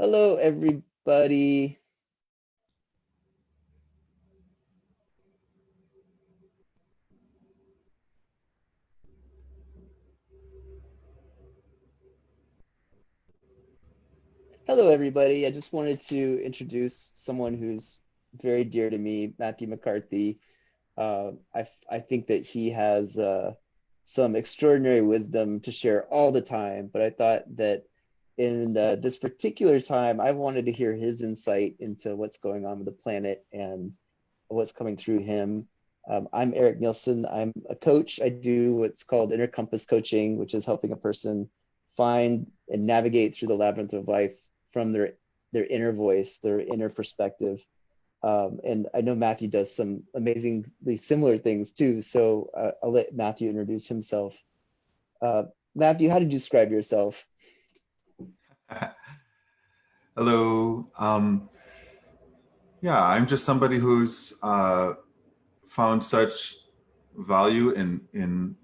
Hello, everybody. Hello, everybody. I just wanted to introduce someone who's very dear to me, Matthew McCarthy. I think that he has some extraordinary wisdom to share all the time, but I thought that in this particular time, I wanted to hear his insight into what's going on with the planet and what's coming through him. I'm Eric Nielsen. I'm a coach. I do what's called inner compass coaching, which is helping a person find and navigate through the labyrinth of life from their inner voice, their inner perspective. And I know Matthew does some amazingly similar things too. So I'll let Matthew introduce himself. Matthew, how did you describe yourself? Hello. Yeah, I'm just somebody who's found such value in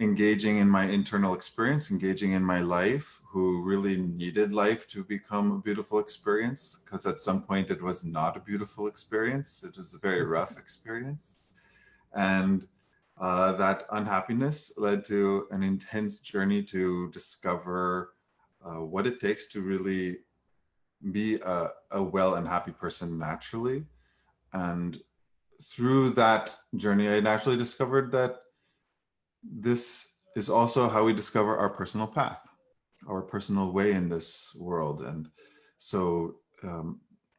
engaging in my internal experience, engaging in my life, who really needed life to become a beautiful experience, because at some point it was not a beautiful experience. It was a very rough experience. And that unhappiness led to an intense journey to discover what it takes to really be a well and happy person naturally. And through that journey, I naturally discovered that this is also how we discover our personal path, our personal way in this world. And so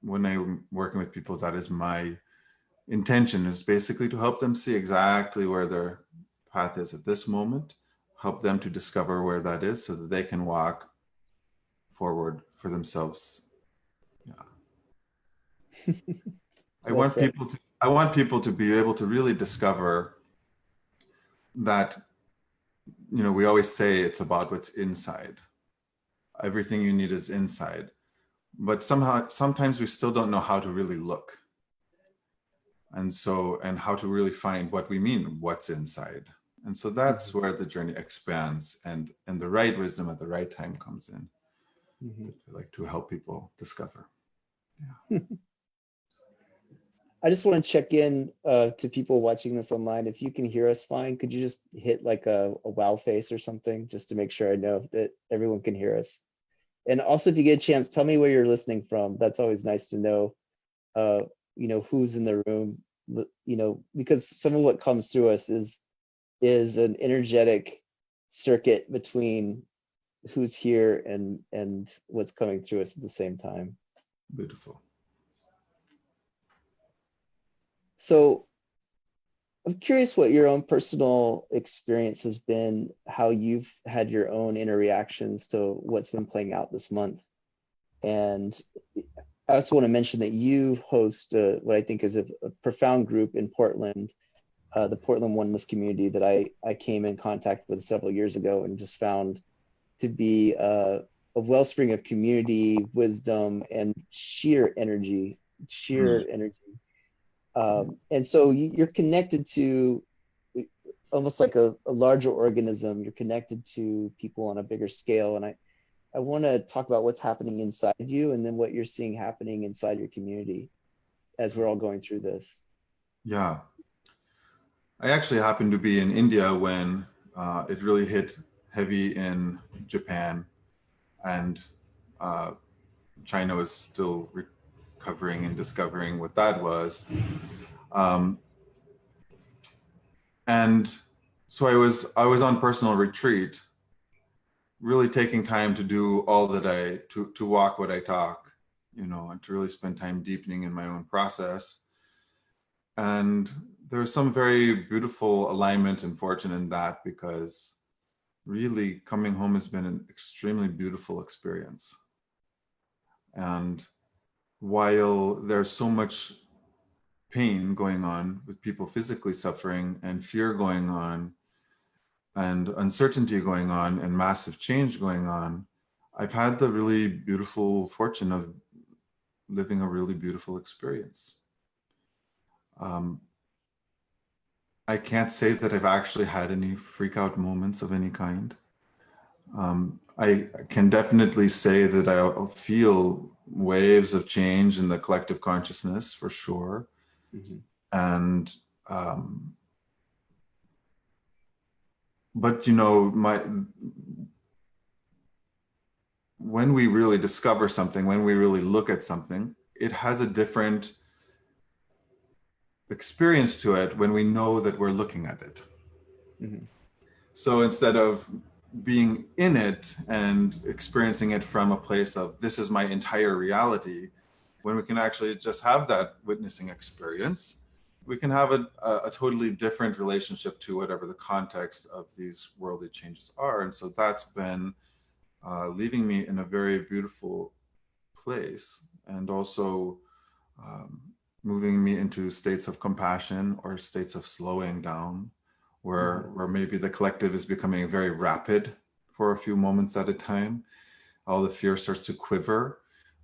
when I'm working with people, that is my intention, is basically to help them see exactly where their path is at this moment, help them to discover where that is so that they can walk forward for themselves. Yeah. Well said. I want people to be able to really discover that, we always say it's about what's inside. Everything you need is inside. But sometimes we still don't know how to really look. And how to really find what we mean, what's inside. And so that's where the journey expands, and the right wisdom at the right time comes in, like to help people discover. Yeah. I just want to check in to people watching this online. If you can hear us fine, could you just hit like a wow face or something just to make sure I know that everyone can hear us? And also, if you get a chance, tell me where you're listening from. That's always nice to know, who's in the room, because some of what comes through us is an energetic circuit between who's here and what's coming through us at the same time. Beautiful. So I'm curious what your own personal experience has been, how you've had your own inner reactions to what's been playing out this month. And I also want to mention that you host what I think is a profound group in Portland, the Portland Oneness community that I came in contact with several years ago and just found to be a wellspring of community, wisdom, and sheer energy, sheer energy. And so you're connected to almost like a larger organism. You're connected to people on a bigger scale. And I want to talk about what's happening inside you and then what you're seeing happening inside your community as we're all going through this. Yeah. I actually happened to be in India when it really hit heavy in Japan, and China was still recovering and discovering what that was. Um, and so I was on personal retreat, really taking time to do all that to walk what I talk, and to really spend time deepening in my own process. And there's some very beautiful alignment and fortune in that, because really coming home has been an extremely beautiful experience. And while there's so much pain going on with people physically suffering, and fear going on, and uncertainty going on, and massive change going on, I've had the really beautiful fortune of living a really beautiful experience. I can't say that I've actually had any freak out moments of any kind. I can definitely say that I'll feel waves of change in the collective consciousness for sure. Mhm. And, um, but you know, when we really discover something, when we really look at something, it has a different experience to it when we know that we're looking at it. Mhm. So instead of being in it and experiencing it from a place of this is my entire reality, when we can actually just have that witnessing experience, we can have a totally different relationship to whatever the context of these worldly changes are. And so that's been leaving me in a very beautiful place, and also um, moving me into states of compassion or states of slowing down, Mhm. where maybe the collective is becoming very rapid for a few moments at a time. All the fear starts to quiver.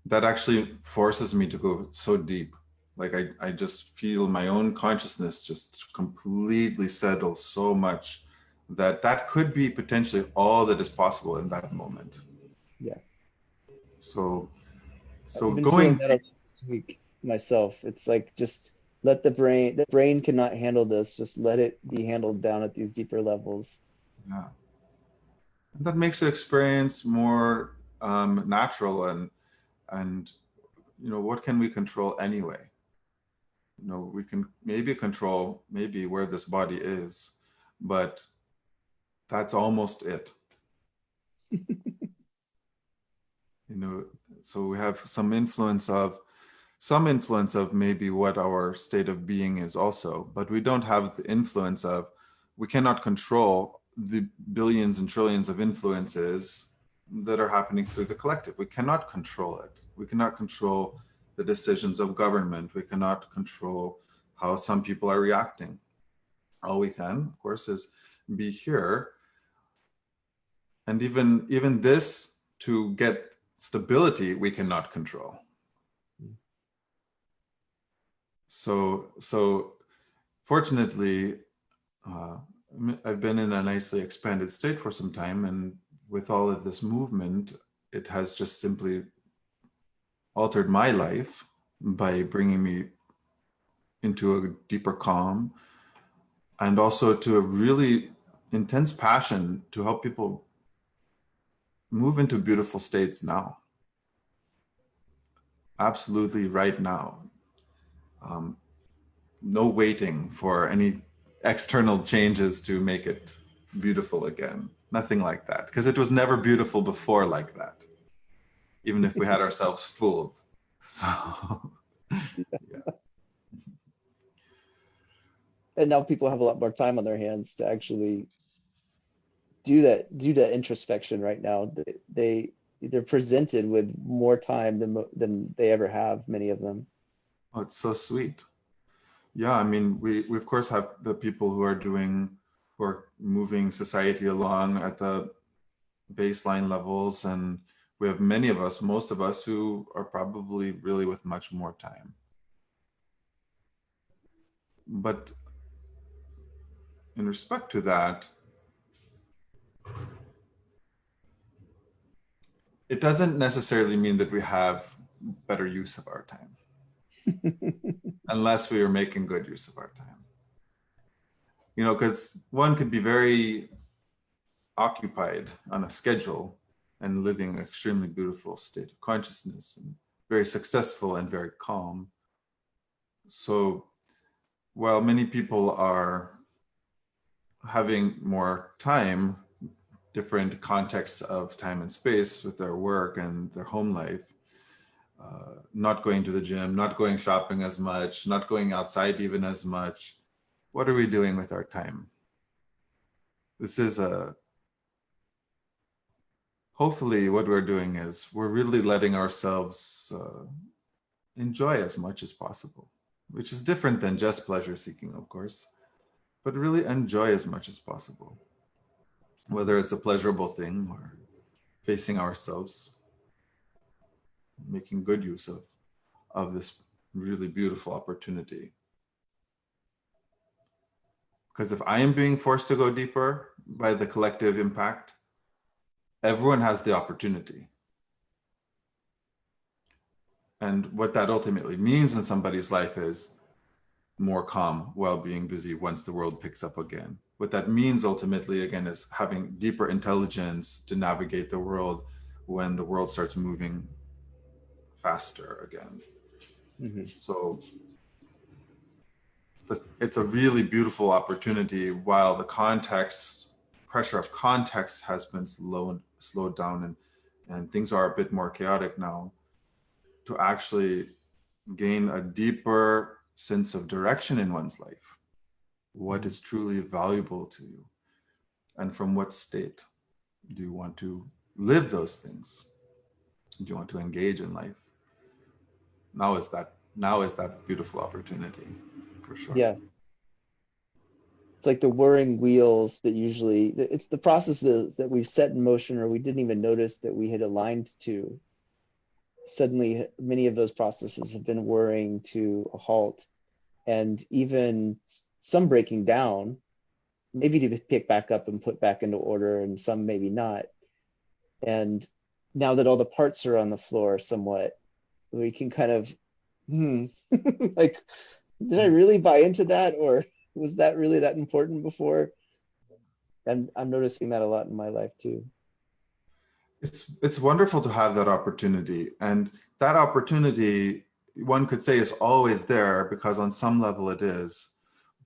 That actually forces me to go so deep. Like I just feel my own consciousness just completely settle so much that that could be potentially all that is possible in that moment. Yeah. So I've so been feeling going that a lot this week myself. It's like just let the brain cannot handle this. Just let it be handled down at these deeper levels. yeah. And that makes the experience more natural, and you know, what can we control anyway? You know, we can maybe control maybe where this body is, but that's almost it. You know, so we have some influence of maybe what our state of being is also, but we don't have the influence of, we cannot control the billions and trillions of influences that are happening through the collective. We cannot control it. We cannot control the decisions of government. We cannot control how some people are reacting. All we can, of course, is be here. And even this, to get stability, we cannot control. So fortunately, uh, I've been in a nicely expanded state for some time, and with all of this movement, it has just simply altered my life by bringing me into a deeper calm, and also to a really intense passion to help people move into beautiful states now, absolutely right now. Um, no waiting for any external changes to make it beautiful again. Nothing like that, because it was never beautiful before like that, even if we had ourselves fooled. So, yeah. And now people have a lot more time on their hands to actually do that introspection right now. They're presented with more time than they ever have, many of them. Oh, it's so sweet. Yeah, I mean, we of course have the people who are moving society along at the baseline levels, and we have many of us, most of us, who are probably really with much more time. But in respect to that, it doesn't necessarily mean that we have better use of our time, unless we are making good use of our time. You know, because one could be very occupied on a schedule and living an extremely beautiful state of consciousness, and very successful and very calm. So while many people are having more time, different contexts of time and space with their work and their home life, not going to the gym, not going shopping as much, not going outside even as much. What are we doing with our time? This is a, hopefully what we're doing is we're really letting ourselves enjoy as much as possible, which is different than just pleasure seeking, of course, but really enjoy as much as possible, whether it's a pleasurable thing or facing ourselves, making good use of this really beautiful opportunity. Because if I am being forced to go deeper by the collective impact, everyone has the opportunity. And what that ultimately means in somebody's life is more calm while being busy once the world picks up again. What that means ultimately, again, is having deeper intelligence to navigate the world when the world starts moving faster again. Mhm. So it's a really beautiful opportunity while the pressure of context has been slowed down, and things are a bit more chaotic now, to actually gain a deeper sense of direction in one's life. What Mhm. is truly valuable to you? And from what state do you want to live those things? Do you want to engage in life? Now is that beautiful opportunity, for sure. Yeah. It's like the whirring wheels that usually, it's the processes that we've set in motion or we didn't even notice that we had aligned to. Suddenly, many of those processes have been whirring to a halt, and even some breaking down, maybe to pick back up and put back into order, and some maybe not. And now that all the parts are on the floor somewhat, we can kind of, like, did I really buy into that? Or was that really that important before? And I'm noticing that a lot in my life too. It's wonderful to have that opportunity, and that opportunity, one could say, is always there because on some level it is.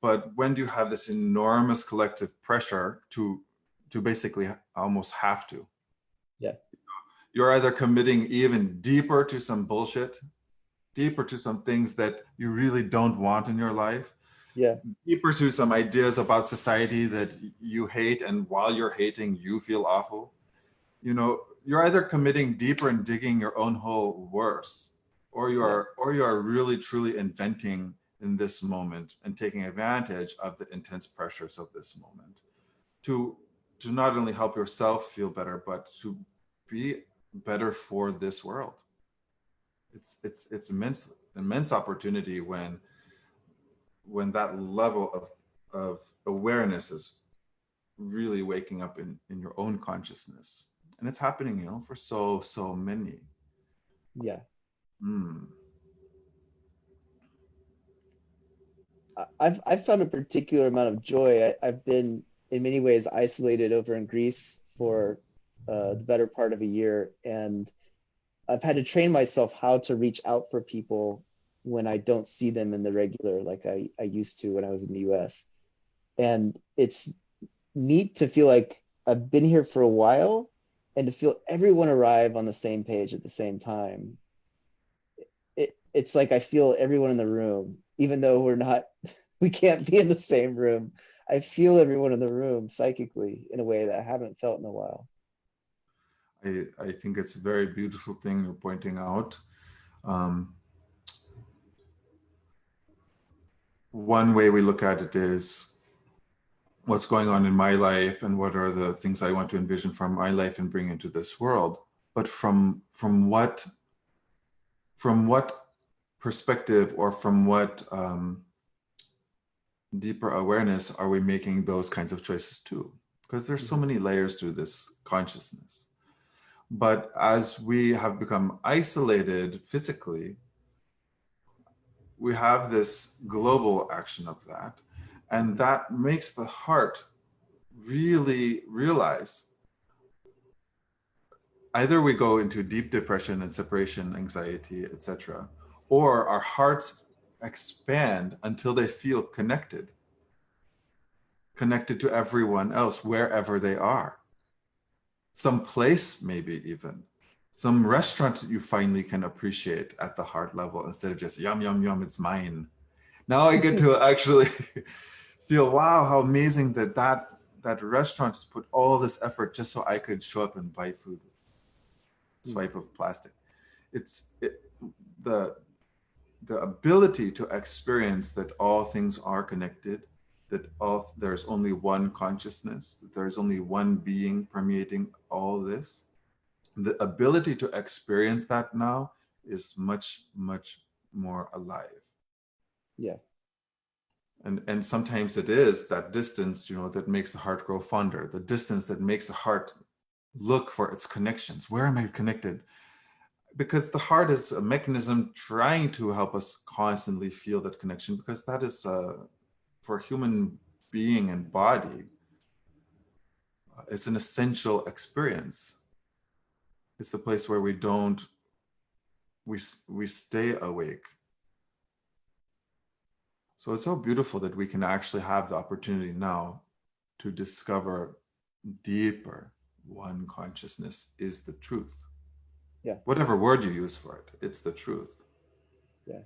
But when do you have this enormous collective pressure to basically almost have to? Yeah. You're either committing even deeper to some bullshit, deeper to some things that you really don't want in your life, Yeah. deeper to some ideas about society that you hate, and while you're hating, you feel awful. You're either committing deeper and digging your own hole worse, or Yeah. you are really truly inventing in this moment and taking advantage of the intense pressures of this moment to not only help yourself feel better, but to be better for this world. It's immense opportunity when that level of awareness is really waking up in your own consciousness. And it's happening, for so many. Yeah. Mm. I've found a particular amount of joy. I've been in many ways isolated over in Greece for the better part of a year, and I've had to train myself how to reach out for people when I don't see them in the regular, like I used to when I was in the US. And it's neat to feel like I've been here for a while and to feel everyone arrive on the same page at the same time. It's like I feel everyone in the room, even though we're not, we can't be in the same room. I feel everyone in the room psychically in a way that I haven't felt in a while. I think it's a very beautiful thing you're pointing out. Um, One way we look at it is what's going on in my life and what are the things I want to envision from my life and bring into this world. But from what perspective, or from what deeper awareness are we making those kinds of choices too? Because there's so Mhm. many layers to this consciousness. But as we have become isolated physically, we have this global action of that. And Mhm. that makes the heart really realize either we go into deep depression and separation anxiety, etc., or our hearts expand until they feel connected to everyone else wherever they are. Some place, maybe even some restaurant that you finally can appreciate at the heart level, instead of just yum yum yum, it's mine. Now I get to actually feel, wow, how amazing that restaurant has put all this effort just so I could show up and buy food with a Mm. swipe of plastic. The the ability to experience that all things are connected, that there's only one consciousness, that there's only one being permeating all this. The ability to experience that now is much, much more alive. Yeah. And sometimes it is that distance, that makes the heart grow fonder, the distance that makes the heart look for its connections. Where am I connected? Because the heart is a mechanism trying to help us constantly feel that connection, because that is for human being and body, it's an essential experience. It's the place where we stay awake. So it's so beautiful that we can actually have the opportunity now to discover deeper. One consciousness is the truth. Yeah. Whatever word you use for it, it's the truth. Yeah.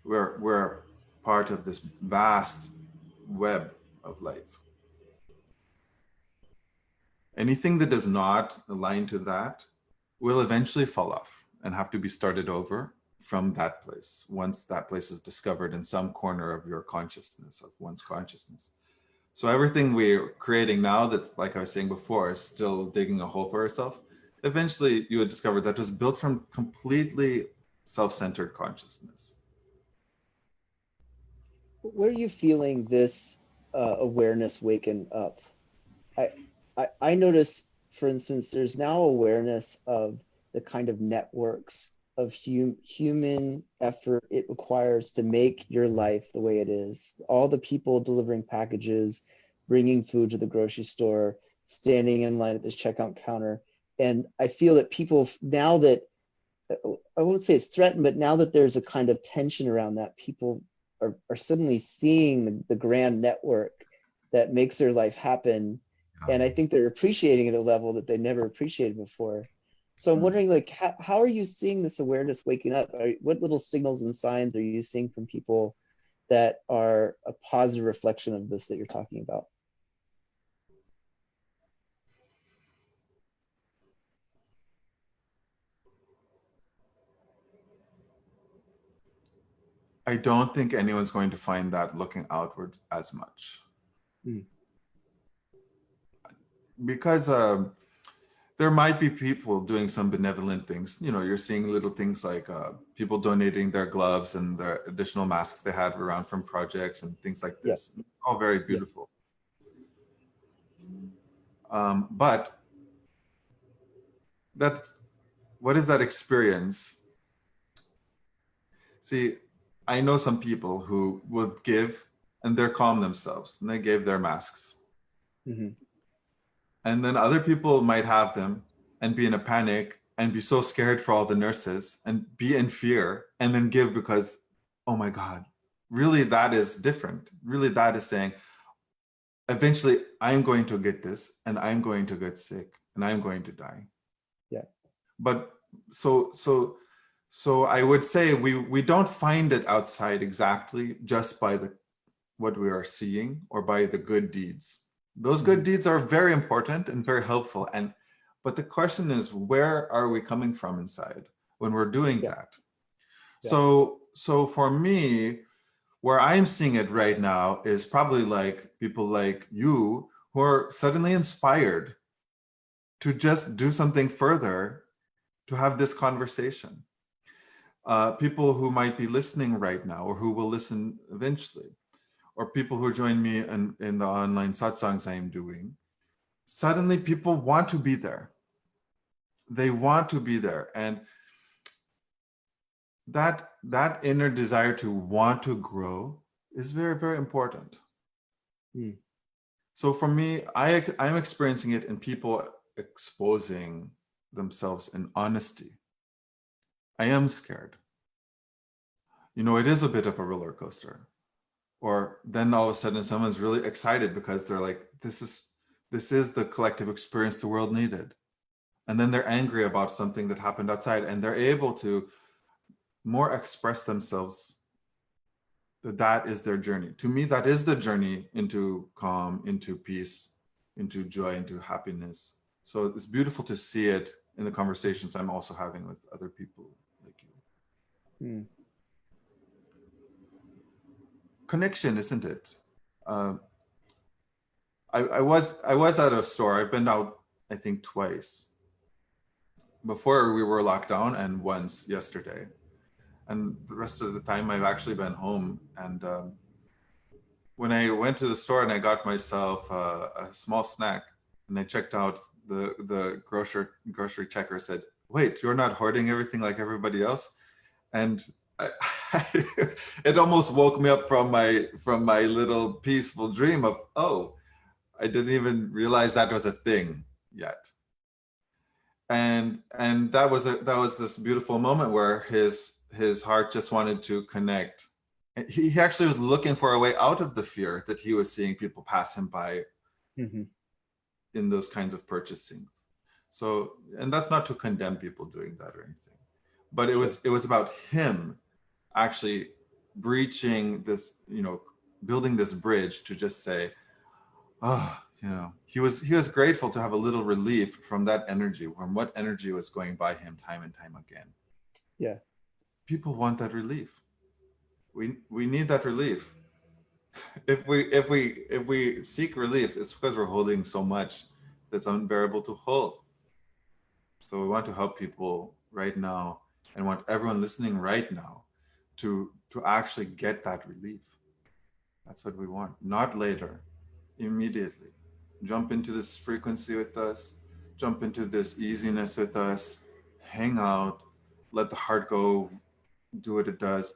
We're part of this vast web of life. Anything that does not align to that will eventually fall off and have to be started over from that place, once that place is discovered in some corner of your consciousness, of one's consciousness. So everything we're creating now, that's, like I was saying before, is still digging a hole for ourselves. Eventually you would discover that was built from completely self-centered consciousness. Where are you feeling this awareness waken up? I, I notice, for instance, there's now awareness of the kind of networks of human effort it requires to make your life the way it is. All the people delivering packages, bringing food to the grocery store, standing in line at this checkout counter. And I feel that people now that, I won't say it's threatened, but now that there's a kind of tension around that, people are suddenly seeing the grand network that makes their life happen. And I think they're appreciating it at a level that they never appreciated before. So I'm wondering, like, how are you seeing this awareness waking up? What little signals and signs are you seeing from people that are a positive reflection of this that you're talking about? I don't think anyone's going to find that looking outwards as much. Mm. Because there might be people doing some benevolent things. You know, you're seeing little things like people donating their gloves and the additional masks they had around from projects and things like Yeah, this. It's all very yeah, beautiful. But that, what is that experience? See, I know some people who would give and they're calm themselves and they gave their masks. mm-hmm. And then other people might have them and be in a panic and be so scared for all the nurses and be in fear and then give because, oh my God, really that is different. Really that is saying, eventually I'm going to get this and I'm going to get sick and I'm going to die. Yeah, But so I would say we don't find it outside exactly just by the what we are seeing or by the good deeds. Those mm-hmm. good deeds are very important and very helpful. And but the question is, where are we coming from inside when we're doing Yeah, that? yeah, So for me, where I'm seeing it right now is probably like people like you who are suddenly inspired to just do something further to have this conversation. People who might be listening right now or who will listen eventually, or people who join me in the online satsangs I am doing, suddenly people want to be there. They want to be there. And that inner desire to want to grow is very, very important. mm. So for me, I'm experiencing it in people exposing themselves in honesty. I am scared. You know, it is a bit of a roller coaster. Or then all of a sudden someone's really excited because they're like, this is the collective experience the world needed. And then they're angry about something that happened outside and they're able to more express themselves, that is their journey. To me, that is the journey into calm, into peace, into joy, into happiness. So it's beautiful to see it in the conversations I'm also having with other people like you. Mm. Connection, isn't it? Uh, I was at a store. I've been out, I think, twice before we were locked down and once yesterday. And the rest of the time I've actually been home. And when I went to the store and I got myself a small snack, And I checked out, the grocery checker said, "Wait, you're not hoarding everything like everybody else?" And I, it almost woke me up from my little peaceful dream of, oh, I didn't even realize that was a thing yet. And that was this beautiful moment where his heart just wanted to connect. He actually was looking for a way out of the fear that he was seeing people pass him by Mm-hmm. in those kinds of purchasing. So, and that's not to condemn people doing that or anything, but it Sure. was about him actually breaching this, building this bridge to just say, oh, he was grateful to have a little relief from that energy, from what energy was going by him time and time again. Yeah. People want that relief. We need that relief. If we seek relief, it's because we're holding so much that's unbearable to hold. So we want to help people right now, and want everyone listening right now to actually get that relief. That's what we want, not later, immediately. Jump into this frequency with us, jump into this easiness with us, hang out, let the heart go, do what it does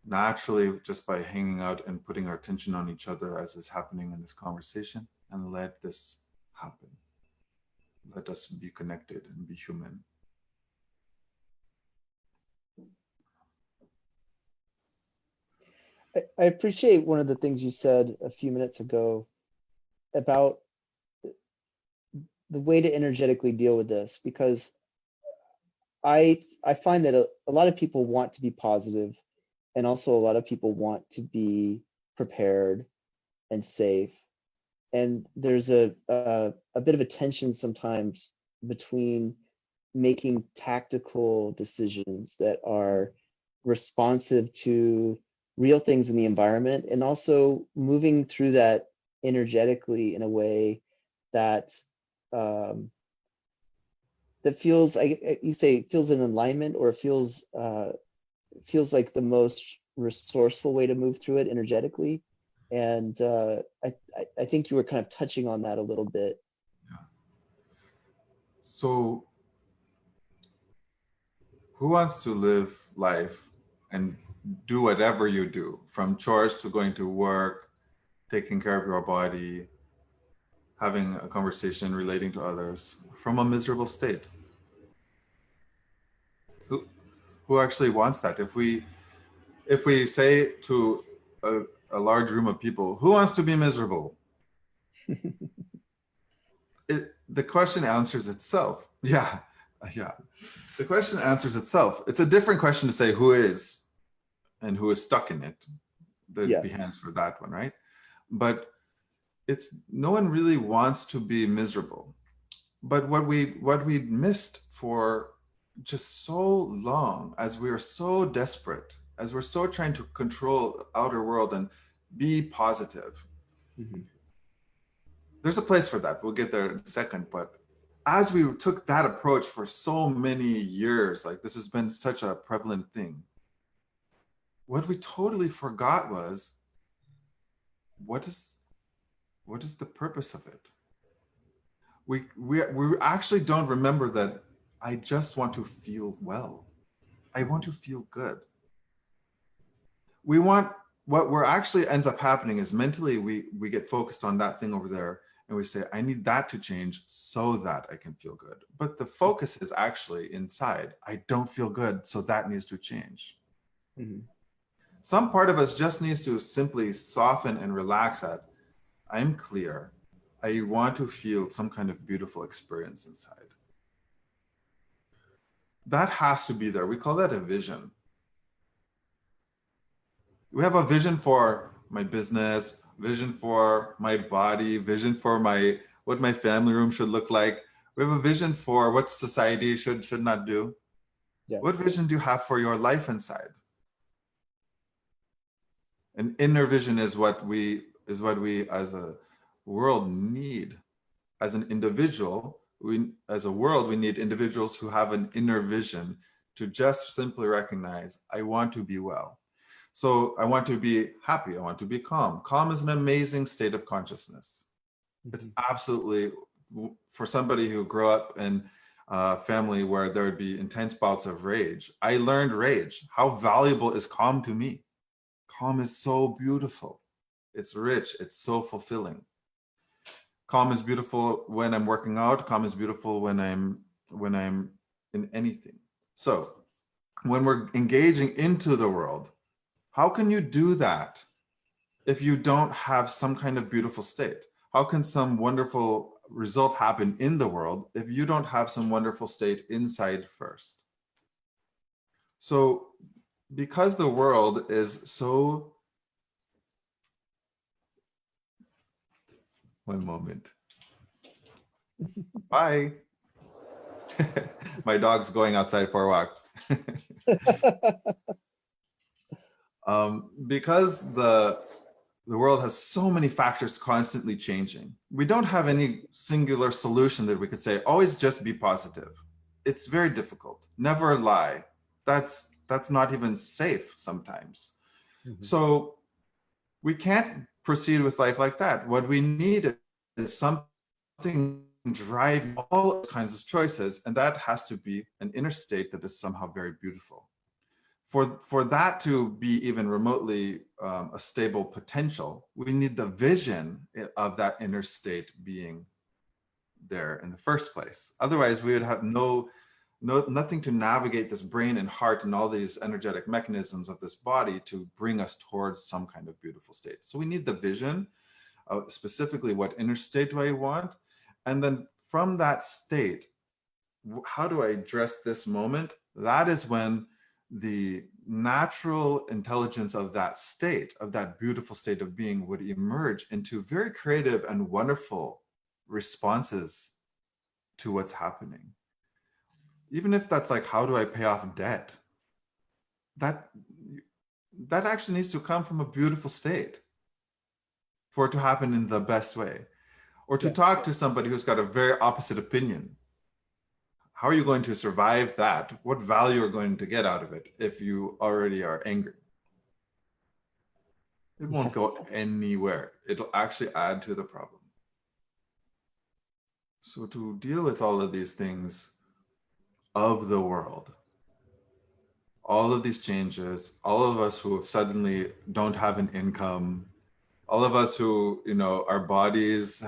naturally, just by hanging out and putting our attention on each other as is happening in this conversation, and let this happen. Let us be connected and be human. I appreciate one of the things you said a few minutes ago about the way to energetically deal with this, because I find that a lot of people want to be positive, and also a lot of people want to be prepared and safe. And there's a bit of a tension sometimes between making tactical decisions that are responsive to real things in the environment, and also moving through that energetically in a way that um, that feels, you say, feels in alignment, or feels like the most resourceful way to move through it energetically. And I think you were kind of touching on that a little bit. Yeah. So, who wants to live life and do whatever you do, from chores to going to work, taking care of your body, having a conversation, relating to others, from a miserable state? Who, who actually wants that? If we say to a large room of people, who wants to be miserable? The question answers itself. Yeah, yeah. The question answers itself. It's a different question to say who is and who is stuck in it. There'd Yeah. be hands for that one, right? But it's, no one really wants to be miserable. But what we missed for just so long, as we are so desperate, as we're so trying to control the outer world and be positive, Mhm. there's a place for that. We'll get there in a second. But as we took that approach for so many years, like this has been such a prevalent thing, what we totally forgot was, what is the purpose of it? We actually don't remember that I just want to feel well. I want to feel good. We want, what we're actually ends up happening is, mentally we get focused on that thing over there, and we say, I need that to change so that I can feel good. But the focus is actually inside. I don't feel good, so that needs to change. Mhm. Some part of us just needs to simply soften and relax at, I'm clear. I want to feel some kind of beautiful experience inside. That has to be there. We call that a vision. We have a vision for my business, vision for my body, vision for what my family room should look like. We have a vision for what society should not do. Yeah. What vision do you have for your life inside? An inner vision is what we as a world need. As an individual, as a world, we need individuals who have an inner vision to just simply recognize, I want to be well. So I want to be happy. I want to be calm. Calm is an amazing state of consciousness. It's Mhm. absolutely for somebody who grew up in a family where there would be intense bouts of rage, I learned rage. How valuable is calm to me? Calm is so beautiful. It's rich. It's so fulfilling. Calm is beautiful when I'm working out. Calm is beautiful when I'm in anything. So when we're engaging into the world, how can you do that if you don't have some kind of beautiful state? How can some wonderful result happen in the world if you don't have some wonderful state inside first? So because the world is so, one moment. Bye. My dog's going outside for a walk. Because the world has so many factors constantly changing, we don't have any singular solution that we could say, always just be positive. It's very difficult. Never lie. That's not even safe sometimes. Mhm. So we can't proceed with life like that. What we need is something drive all kinds of choices, and that has to be an inner state that is somehow very beautiful. For that to be even remotely a stable potential, we need the vision of that inner state being there in the first place. Otherwise, we would have nothing to navigate this brain and heart and all these energetic mechanisms of this body to bring us towards some kind of beautiful state. So we need the vision of specifically what inner state do I want, and then from that state, how do I address this moment? That is when the natural intelligence of that state, of that beautiful state of being, would emerge into very creative and wonderful responses to what's happening. Even if that's like, how do I pay off debt? That actually needs to come from a beautiful state for it to happen in the best way. Or to talk to somebody who's got a very opposite opinion. How are you going to survive that? What value are you going to get out of it if you already are angry? It won't go anywhere. It'll actually add to the problem. So to deal with all of these things of the world, all of these changes, all of us who suddenly don't have an income, all of us who, our bodies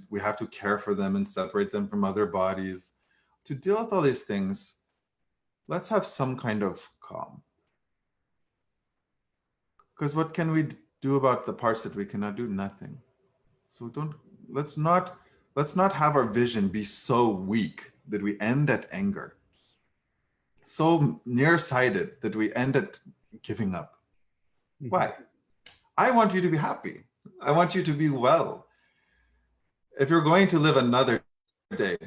we have to care for them and separate them from other bodies. To deal with all these things, let's have some kind of calm. Because what can we do about the parts that we cannot do? Nothing. So let's not have our vision be so weak that we end at anger, so nearsighted that we end at giving up. Why? I want you to be happy. I want you to be well. If you're going to live another day,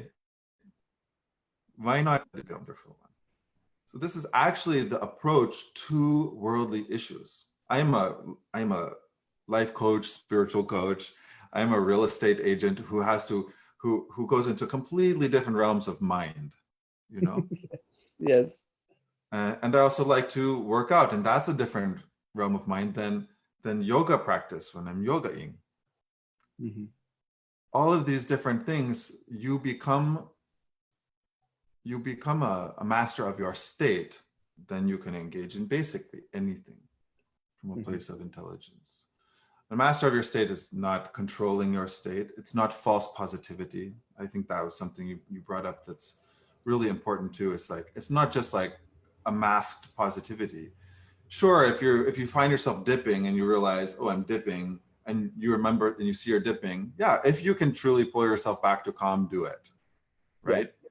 why not be a wonderful one? So this is actually the approach to worldly issues. I'm a life coach, spiritual coach. I'm a real estate agent who goes into completely different realms of mind, Yes. And I also like to work out, and that's a different realm of mind than yoga practice when I'm yogaing. Mm-hmm. All of these different things, you become a master of your state, then you can engage in basically anything from a place of intelligence. The master of your state is not controlling your state. It's not false positivity. I think that was something you brought up that's really important too. It's like, it's not just like a masked positivity. Sure, if you find yourself dipping and you realize, oh, I'm dipping, and you remember and you see you're dipping, yeah, if you can truly pull yourself back to calm, do it, right? Yeah.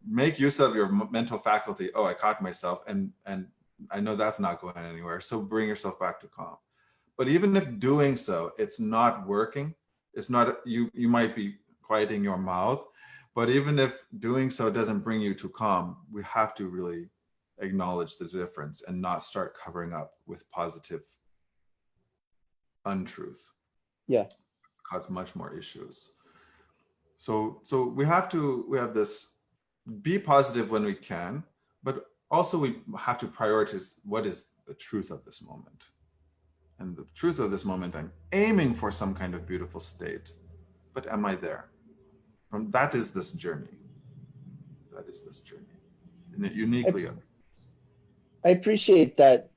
Make use of your mental faculty. Oh, I caught myself, and I know that's not going anywhere. So bring yourself back to calm. But even if doing so, it's not working, it's not, you might be quieting your mouth, but even if doing so doesn't bring you to calm, we have to really acknowledge the difference and not start covering up with positive untruth. Yeah. Cause much more issues. So we have this, be positive when we can, but also we have to prioritize what is the truth of this moment. And the truth of this moment, I'm aiming for some kind of beautiful state, but am I there? From that is this journey. That is this journey. And it I, uniquely. I appreciate that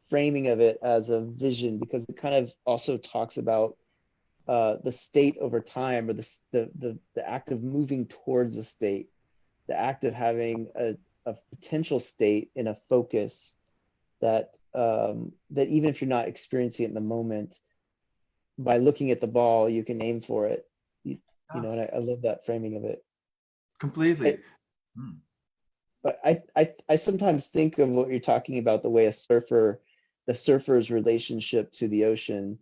framing of it as a vision, because it kind of also talks about the state over time, or the act of moving towards a state, the act of having a potential state in a focus that that even if you're not experiencing it in the moment, by looking at the ball, you can aim for it. You Yeah, know, and I love that framing of it. I, completely. Hmm. but I sometimes think of what you're talking about, the way the surfer's relationship to the ocean,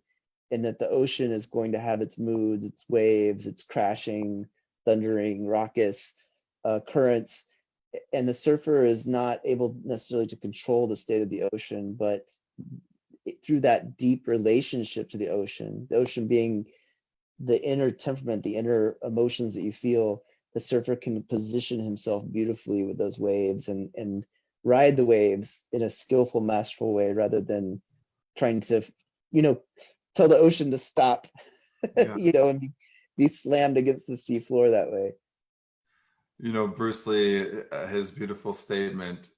and that the ocean is going to have its moods, its waves, its crashing, thundering, raucous currents, and the surfer is not able necessarily to control the state of the ocean, but through that deep relationship to the ocean being the inner temperament, the inner emotions that you feel, the surfer can position himself beautifully with those waves, and ride the waves in a skillful, masterful way, rather than trying to, you know, tell the ocean to stop, Yeah. you know, and be slammed against the seafloor that way. You know, Bruce Lee, his beautiful statement,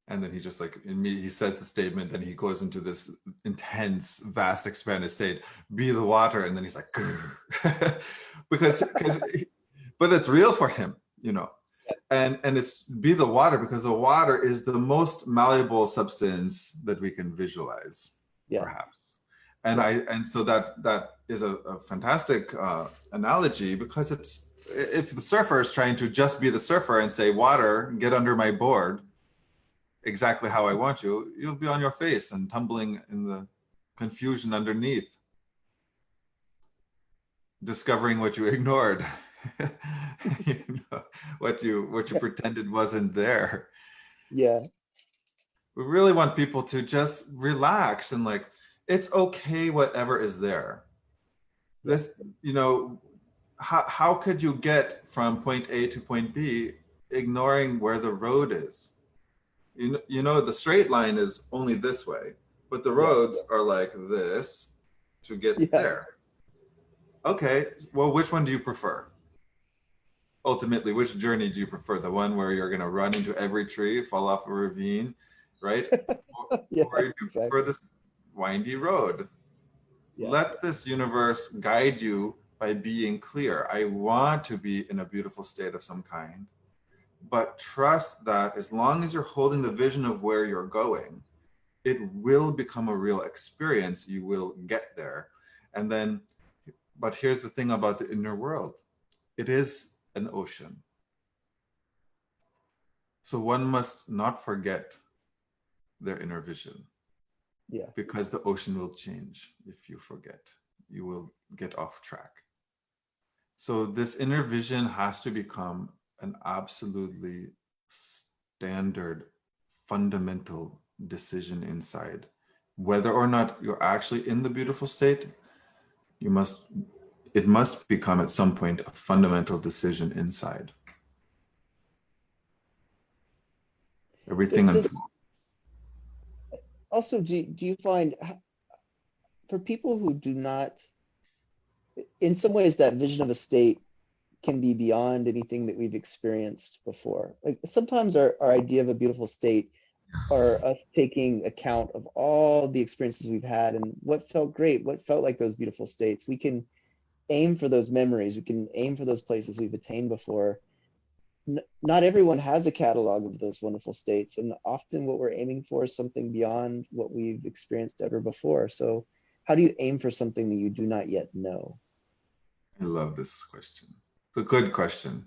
and then he just like in me, he says the statement, then he goes into this intense, vast, expanded state, be the water, and then he's like, because, but it's real for him, you know, and it's be the water because the water is the most malleable substance that we can visualize, Yeah, perhaps. And yeah, so that is a fantastic analogy, because it's, if the surfer is trying to just be the surfer and say, water, get under my board exactly how I want you, you'll be on your face and tumbling in the confusion underneath, discovering what you ignored. You know, what you pretended wasn't there. yeah. We really want people to just relax and like, it's okay whatever is there. Yeah. This, you know, how could you get from point A to point B ignoring where the road is? You know, the straight line is only this way, but the Yeah, roads are like this to get yeah, there. Okay, well, which one do you prefer? Ultimately, which journey do you prefer? The one where you're going to run into every tree, fall off a ravine, right? yeah, Or do you prefer exactly. this windy road? Yeah, Let this universe guide you by being clear. I want to be in a beautiful state of some kind, but trust that as long as you're holding the vision of where you're going, it will become a real experience. You will get there. And then, but here's the thing about the inner world, it is an ocean. So one must not forget their inner vision, yeah. because the ocean will change if you forget. You will get off track. So this inner vision has to become an absolutely standard, fundamental decision inside. Whether or not you're actually in the beautiful state, you must, it must become at some point a fundamental decision inside. Everything Does also, do you find, for people who do not, in some ways, that vision of a state can be beyond anything that we've experienced before? Like sometimes our idea of a beautiful state Yes. are us taking account of all the experiences we've had and what felt great, what felt like those beautiful states. We can aim for those memories, we can aim for those places we've attained before. Not everyone has a catalog of those wonderful states, and often what we're aiming for is something beyond what we've experienced ever before. So how do you aim for something that you do not yet know? I love this question. It's a good question.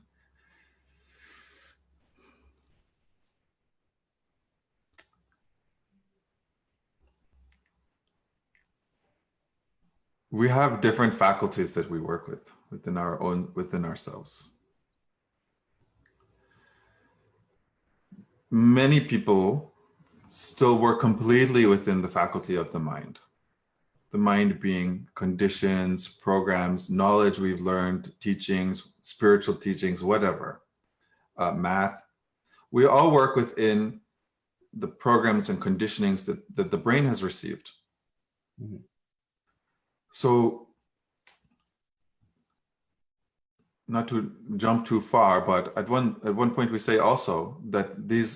We have different faculties that we work with within our own, within ourselves. Many people still work completely within the faculty of the mind. The mind being conditions, programs, knowledge we've learned, teachings, spiritual teachings, whatever, math. We all work within the programs and conditionings that the brain has received. Mhm. So not to jump too far, but at one point we say also that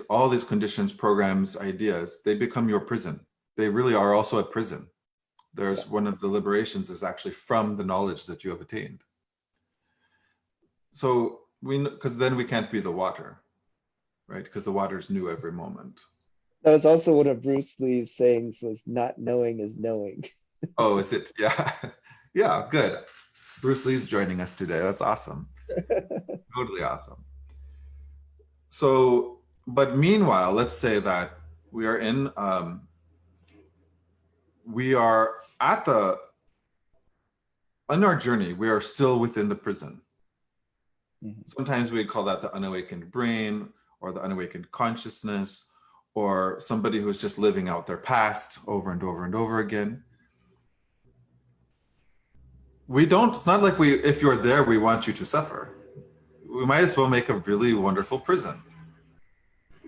all these conditions, programs, ideas, they become your prison. They really are also a prison. Yeah. There's one of the liberations is actually from the knowledge that you have attained. So because then we can't be the water, right? Because the water is new every moment. That was also one of Bruce Lee's sayings was not knowing is knowing. Oh, is it? Yeah. Yeah, good. Bruce Lee's joining us today. That's awesome. Totally awesome. So, but meanwhile, let's say that we are we are at on our journey, we are still within the prison. Mhm. Sometimes we call that the unawakened brain or the unawakened consciousness, or somebody who's just living out their past over and over and over again. It's not like if you're there, we want you to suffer. We might as well make a really wonderful prison.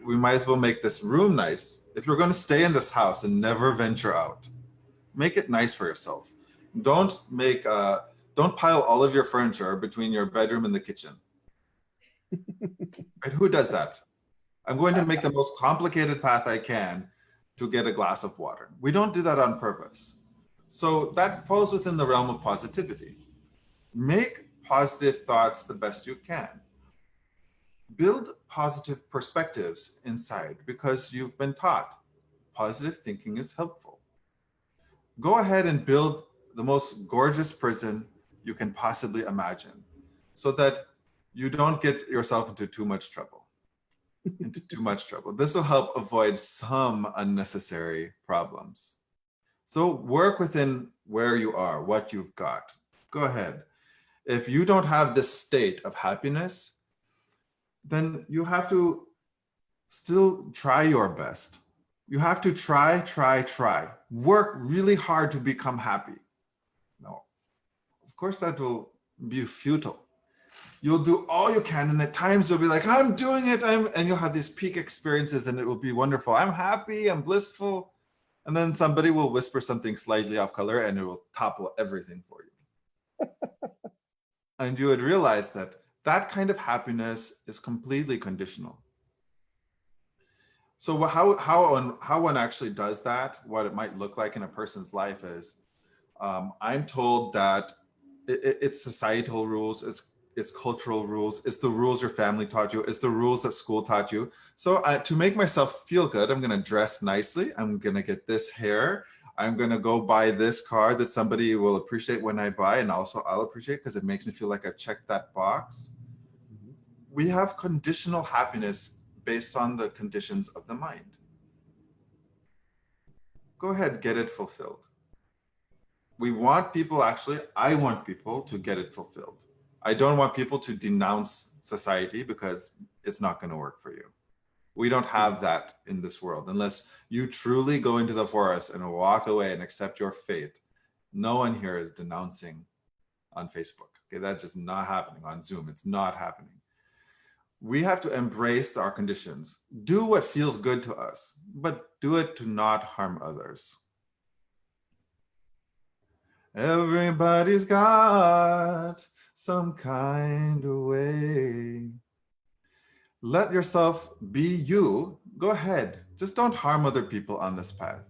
We might as well make this room nice. If you're going to stay in this house and never venture out, make it nice for yourself. Don't make don't pile all of your furniture between your bedroom and the kitchen. Right? Who does that? I'm going to make the most complicated path I can to get a glass of water. We don't do that on purpose. So that falls within the realm of positivity. Make positive thoughts the best you can. Build positive perspectives inside because you've been taught positive thinking is helpful. Go ahead and build the most gorgeous prison you can possibly imagine so that you don't get yourself into too much trouble. This will help avoid some unnecessary problems. So work within where you are, what you've got. Go ahead. If you don't have this state of happiness, then you have to still try your best. You have to try. Work really hard to become happy. No, of course that will be futile. You'll do all you can, and at times you'll be like, I'm doing it, and you'll have these peak experiences, and it will be wonderful. I'm happy, I'm blissful. And then somebody will whisper something slightly off color, and it will topple everything for you. And you would realize that that kind of happiness is completely conditional. So how one actually does that, what it might look like in a person's life is, I'm told that it's societal rules, it's cultural rules, it's the rules your family taught you, it's the rules that school taught you. So to make myself feel good, I'm going to dress nicely, I'm going to get this hair, I'm going to go buy this car that somebody will appreciate when I buy, and also I'll appreciate because it makes me feel like I've checked that box. We have conditional happiness based on the conditions of the mind. Go ahead, get it fulfilled. I want people to get it fulfilled. I don't want people to denounce society because it's not going to work for you. We don't have that in this world unless you truly go into the forest and walk away and accept your fate. No one here is denouncing on Facebook. Okay, that's just not happening on Zoom. It's not happening. We have to embrace our conditions. Do what feels good to us, but do it to not harm others. Everybody's got some kind of way. Let yourself be you. Go ahead. Just don't harm other people on this path.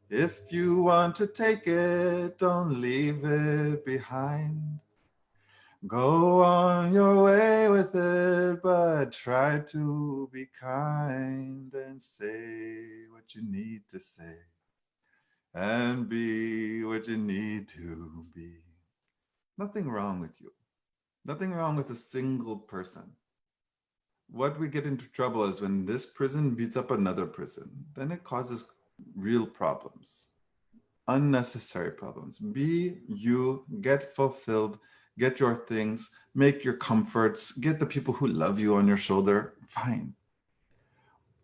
If you want to take it, don't leave it behind. Go on your way with it, but try to be kind and say what you need to say and be what you need to be. Nothing wrong with you. Nothing wrong with a single person. What we get into trouble is when this prison beats up another prison, then it causes real problems, unnecessary problems. Be you, get fulfilled, get your things, make your comforts, get the people who love you on your shoulder, fine.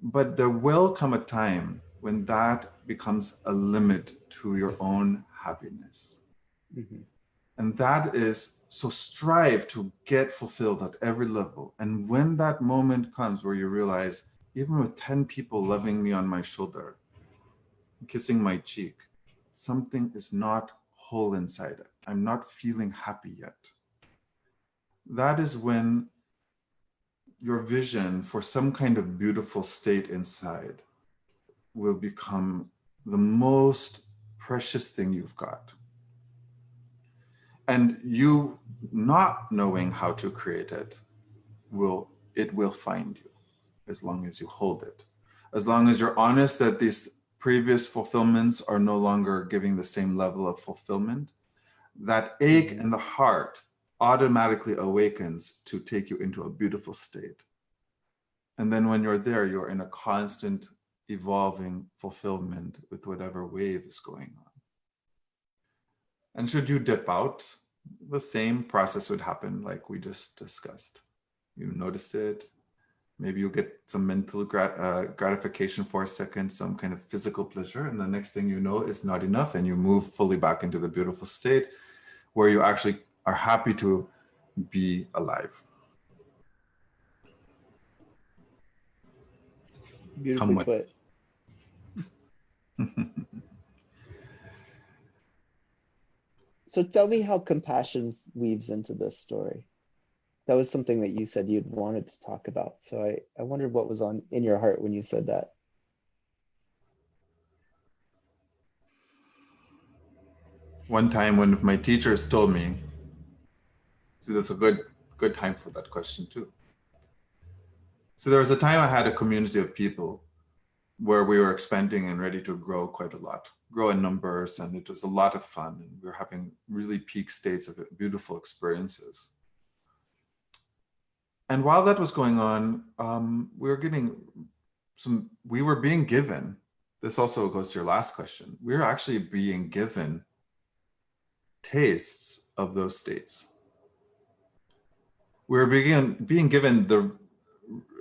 But there will come a time when that becomes a limit to your own happiness. Mhm. And that is, so strive to get fulfilled at every level. And when that moment comes where you realize, even with 10 people loving me on my shoulder, kissing my cheek, something is not whole inside. I'm not feeling happy yet. that is when your vision for some kind of beautiful state inside will become the most precious thing you've got. And you not knowing how to create it will find you, as long as you hold it. As long as you're honest that these previous fulfillments are no longer giving the same level of fulfillment, that ache in the heart automatically awakens to take you into a beautiful state. And then when you're there, you're in a constant evolving fulfillment with whatever wave is going on. And should you dip out, the same process would happen like we just discussed. You notice it, maybe you'll get some mental gratification for a second, some kind of physical pleasure, and the next thing you know is not enough, and you move fully back into the beautiful state where you actually are happy to be alive. Beautifully Come with. put. So tell me how compassion weaves into this story. That was something that you said you'd wanted to talk about. So I wondered what was on in your heart when you said that. One time, one of my teachers told me, see, that's a good time for that question too. So there was a time I had a community of people where we were expanding and ready to grow quite a lot, grow in numbers, and it was a lot of fun. And we were having really peak states of beautiful experiences. And while that was going on, we were being given, this also goes to your last question, we were actually being given tastes of those states. We were being given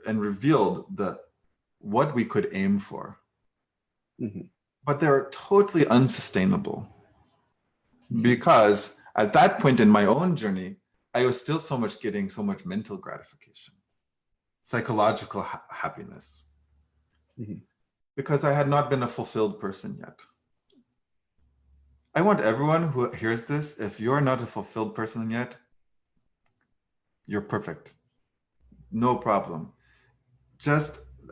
and revealed what we could aim for. Mm-hmm. But they're totally unsustainable. Because at that point in my own journey, I was still getting so much mental gratification, psychological happiness, because I had not been a fulfilled person yet. I want everyone who hears this, if you're not a fulfilled person yet, you're perfect. No problem.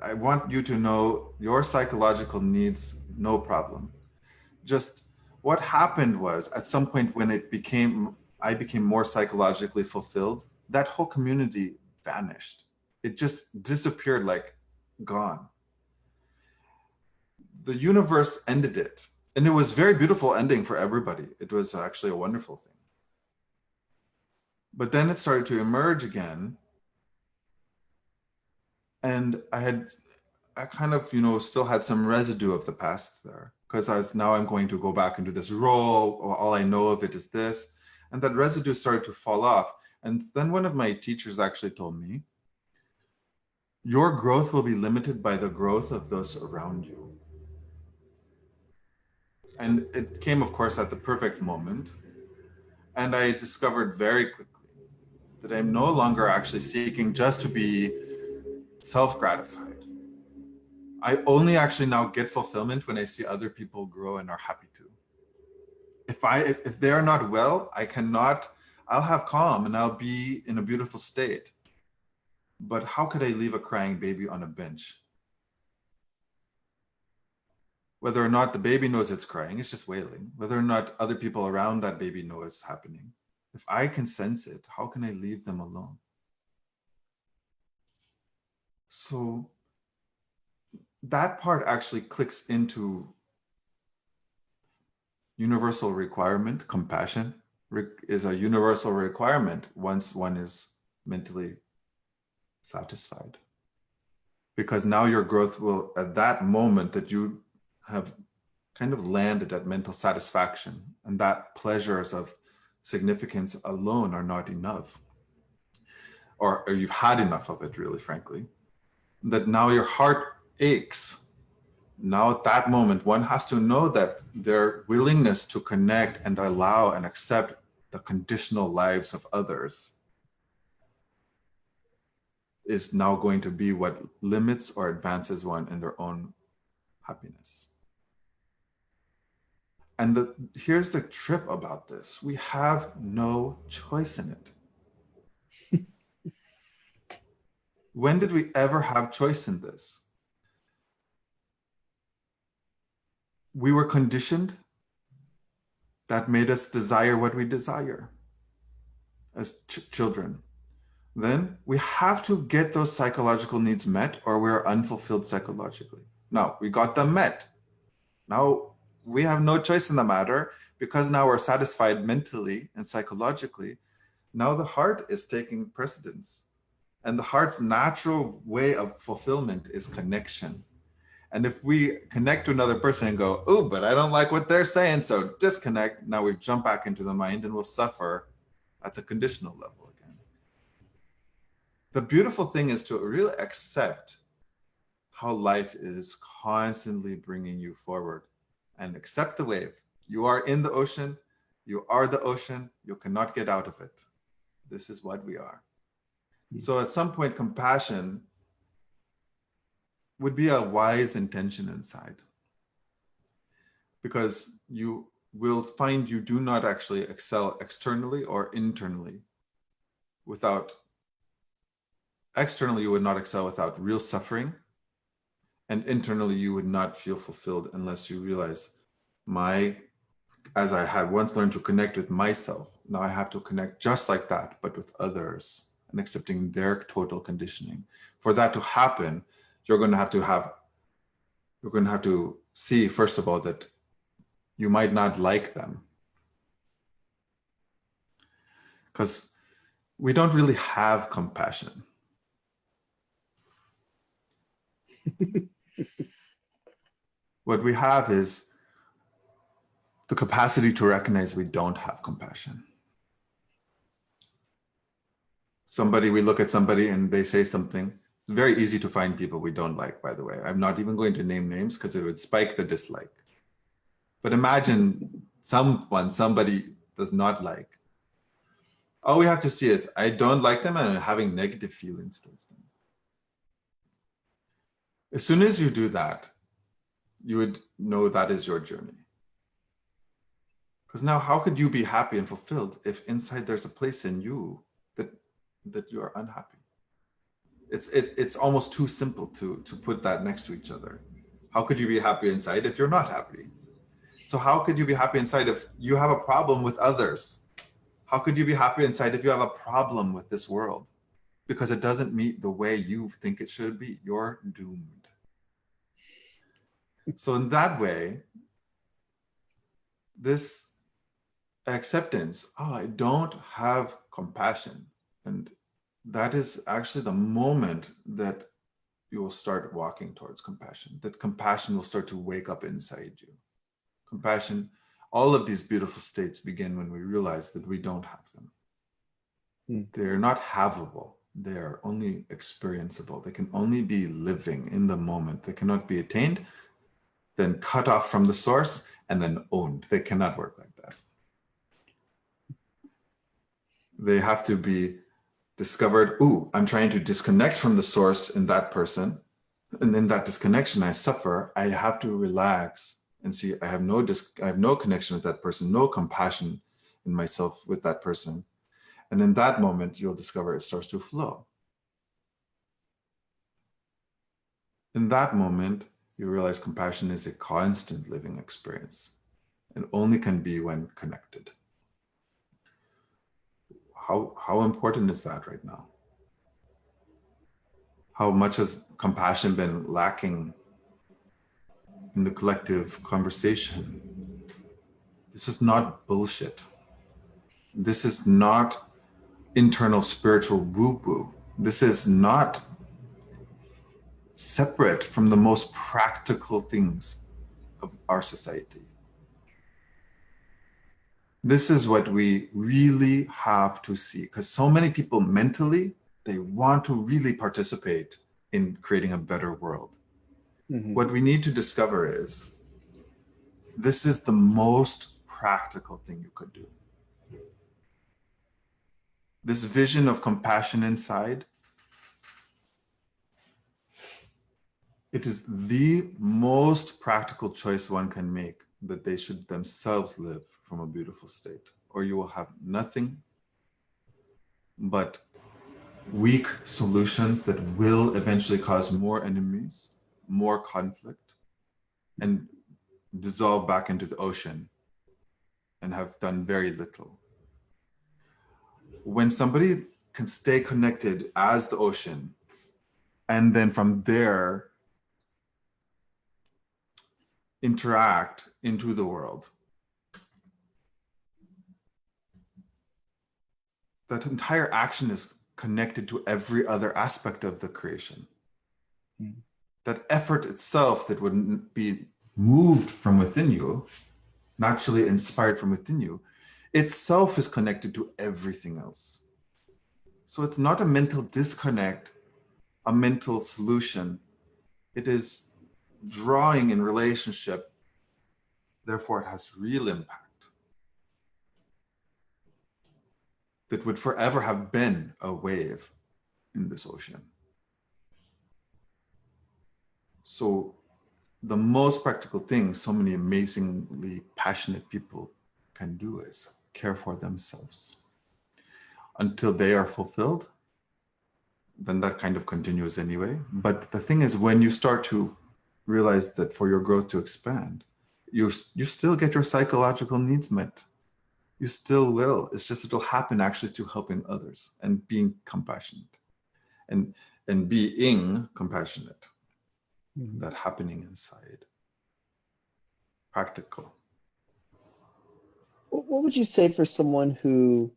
I want you to know your psychological needs, no problem. Just what happened was at some point when I became more psychologically fulfilled, that whole community vanished. It just disappeared, like gone. The universe ended it. And it was a very beautiful ending for everybody. It was actually a wonderful thing. But then it started to emerge again. And I kind of, still had some residue of the past there, because now I'm going to go back into this role, or all I know of it is this. And that residue started to fall off. And then one of my teachers actually told me, your growth will be limited by the growth of those around you. And it came, of course, at the perfect moment. And I discovered very quickly that I'm no longer actually seeking just to be self-gratified. I only actually now get fulfillment when I see other people grow and are happy too. If they are not well, I'll have calm and I'll be in a beautiful state. But how could I leave a crying baby on a bench? Whether or not the baby knows it's crying, it's just wailing. Whether or not other people around that baby know it's happening. If I can sense it, how can I leave them alone? So that part actually clicks into universal requirement. Compassion is a universal requirement once one is mentally satisfied. Because now your growth will, at that moment that you have kind of landed at mental satisfaction, and that pleasures of significance alone are not enough, or you've had enough of it, really, frankly, that now your heart aches. Now at that moment, one has to know that their willingness to connect and allow and accept the conditional lives of others is now going to be what limits or advances one in their own happiness. And here's the trip about this. We have no choice in it. When did we ever have choice in this? We were conditioned. That made us desire what we desire as children. Then we have to get those psychological needs met or we're unfulfilled psychologically. Now, we got them met. Now, we have no choice in the matter because now we're satisfied mentally and psychologically. Now the heart is taking precedence. And the heart's natural way of fulfillment is connection. And if we connect to another person and go, oh, but I don't like what they're saying, so disconnect, now we jump back into the mind and we'll suffer at the conditional level again. The beautiful thing is to really accept how life is constantly bringing you forward and accept the wave. You are in the ocean. You are the ocean. You cannot get out of it. This is what we are. So at some point, compassion would be a wise intention inside, because you will find you do not actually excel externally or internally without, externally you would not excel without real suffering, and internally you would not feel fulfilled unless you realize as I had once learned to connect with myself, now I have to connect just like that, but with others and accepting their total conditioning. For that to happen, you're going to have to see, first of all, that you might not like them. Because we don't really have compassion. What we have is the capacity to recognize we don't have compassion. We look at somebody and they say something. It's very easy to find people we don't like, by the way. I'm not even going to name names because it would spike the dislike. But imagine somebody does not like. All we have to see is, I don't like them and I'm having negative feelings towards them. As soon as you do that, you would know that is your journey. Because now how could you be happy and fulfilled if inside there's a place in you that you are unhappy? It's almost too simple to put that next to each other. How could you be happy inside if you're not happy? So how could you be happy inside if you have a problem with others? How could you be happy inside if you have a problem with this world? Because it doesn't meet the way you think it should be. You're doomed. So in that way, this acceptance, I don't have compassion. And that is actually the moment that you will start walking towards compassion, that compassion will start to wake up inside you. Compassion, all of these beautiful states begin when we realize that we don't have them. They're not havable. They're only experienceable. They can only be living in the moment. They cannot be attained, then cut off from the source, and then owned. They cannot work like that. They have to be discovered. Ooh, I'm trying to disconnect from the source in that person. And in that disconnection, I suffer. I have to relax and see I have no connection with that person, no compassion in myself with that person. And in that moment, you'll discover it starts to flow. In that moment, you realize compassion is a constant living experience and only can be when connected. How important is that right now? How much has compassion been lacking in the collective conversation? This is not bullshit. This is not internal spiritual woo-woo. This is not separate from the most practical things of our society. This is what we really have to see, because so many people mentally, they want to really participate in creating a better world. Mm-hmm. What we need to discover is, this is the most practical thing you could do. This vision of compassion inside, it is the most practical choice one can make, that they should themselves live from a beautiful state, or you will have nothing but weak solutions that will eventually cause more enemies, more conflict, and dissolve back into the ocean and have done very little. When somebody can stay connected as the ocean, and then from there interact into the world, that entire action is connected to every other aspect of the creation. Mm. That effort itself that would be moved from within you, naturally inspired from within you, itself is connected to everything else. So it's not a mental disconnect, a mental solution. It is drawing in relationship. Therefore, it has real impact that would forever have been a wave in this ocean. So the most practical thing so many amazingly passionate people can do is care for themselves. Until they are fulfilled, then that kind of continues anyway. But the thing is, when you start to realize that for your growth to expand, you still get your psychological needs met. You still will. It's just it'll happen actually through helping others and being compassionate and being compassionate. Mm-hmm. That happening inside. Practical. What would you say for someone who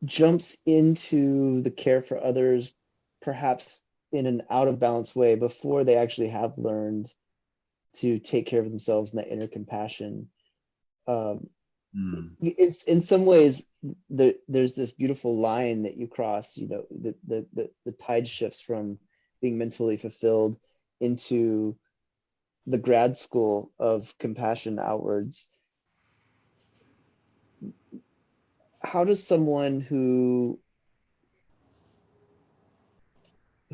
jumps into the care for others, perhaps in an out of balance way, before they actually have learned to take care of themselves and that inner compassion? It's in some ways there's this beautiful line that you cross. You know, the tide shifts from being mentally fulfilled into the grad school of compassion outwards. How does someone who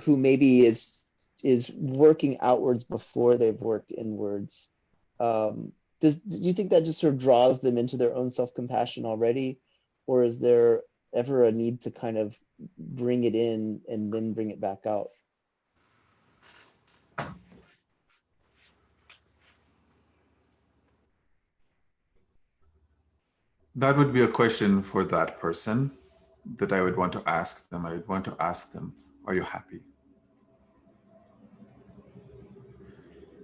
maybe is working outwards before they've worked inwards, do you think that just sort of draws them into their own self-compassion already, or is there ever a need to kind of bring it in and then bring it back out? That would be a question for that person that I would want to ask them. I would want to ask them, are you happy?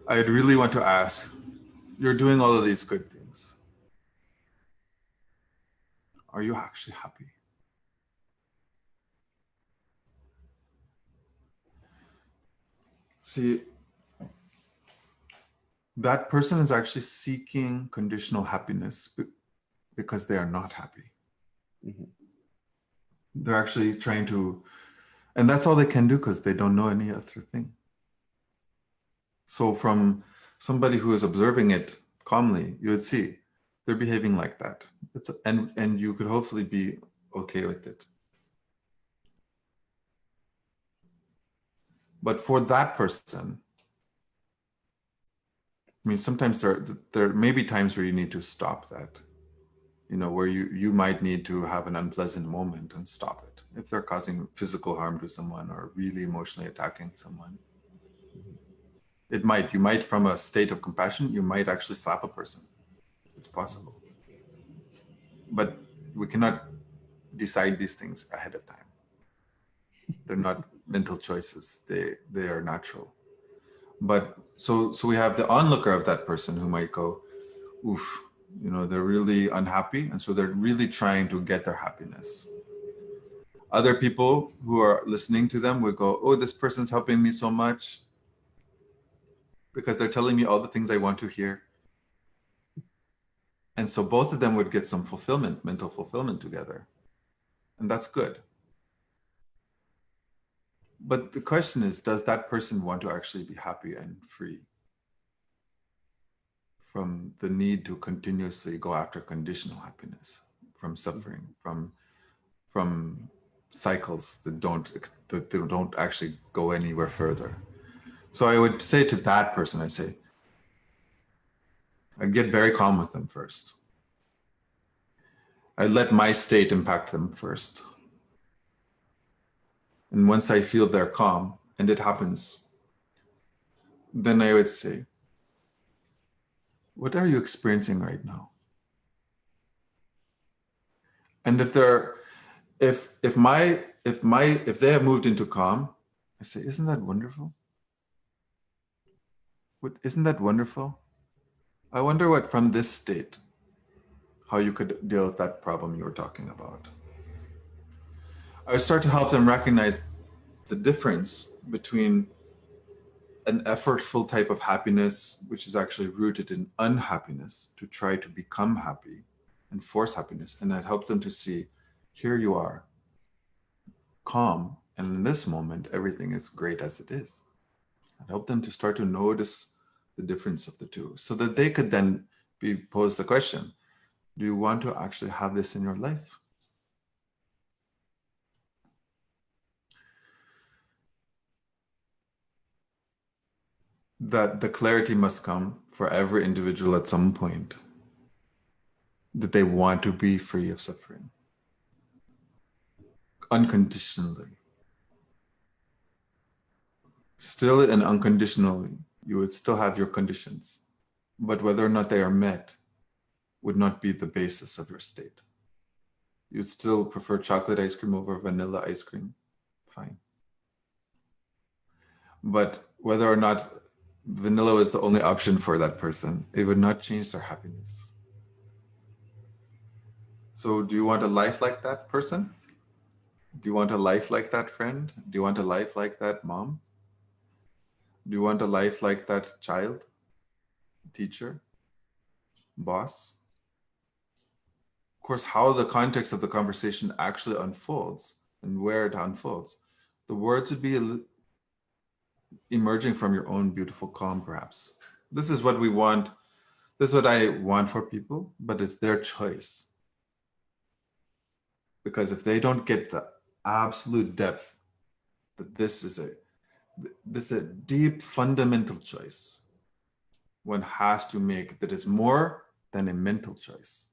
I'd really want to ask, you're doing all of these good things. Are you actually happy? See, that person is actually seeking conditional happiness because they are not happy. Mm-hmm. They're actually trying to, and that's all they can do because they don't know any other thing. So from somebody who is observing it calmly, you would see they're behaving like that. And you could hopefully be okay with it. But for that person, I mean, sometimes there may be times where you need to stop that, you know, where you might need to have an unpleasant moment and stop it. If they're causing physical harm to someone or really emotionally attacking someone, you might from a state of compassion, you might actually slap a person. It's possible. But we cannot decide these things ahead of time. They're not mental choices. They are natural. But so we have the onlooker of that person who might go, oof, you know, they're really unhappy. And so they're really trying to get their happiness. Other people who are listening to them would go, oh, this person's helping me so much because they're telling me all the things I want to hear. And so both of them would get some fulfillment, mental fulfillment together. And that's good. But the question is, does that person want to actually be happy and free from the need to continuously go after conditional happiness, from suffering, from cycles that don't actually go anywhere further? So I would say to that person, I'd get very calm with them first. I'd let my state impact them first. And once I feel they're calm, and it happens, then I would say, what are you experiencing right now? And if they're, if they have moved into calm, I say, isn't that wonderful? Isn't that wonderful? I wonder what from this state, how you could deal with that problem you were talking about. I would start to help them recognize the difference between an effortful type of happiness, which is actually rooted in unhappiness, to try to become happy and force happiness. And I'd help them to see, here you are, calm. And in this moment, everything is great as it is. I'd help them to start to notice the difference of the two so that they could then be posed the question, do you want to actually have this in your life? That the clarity must come for every individual at some point that they want to be free of suffering unconditionally. Still and unconditionally, you would still have your conditions, but whether or not they are met would not be the basis of your state. You'd still prefer chocolate ice cream over vanilla ice cream, fine. But whether or not vanilla is the only option for that person, it would not change their happiness. So do you want a life like that person? Do you want a life like that friend? Do you want a life like that mom? Do you want a life like that child, teacher, boss? Of course, how the context of the conversation actually unfolds and where it unfolds, the words would be emerging from your own beautiful calm, perhaps. This is what we want. This is what I want for people, but it's their choice. Because if they don't get the absolute depth that this is a deep fundamental choice one has to make that is more than a mental choice.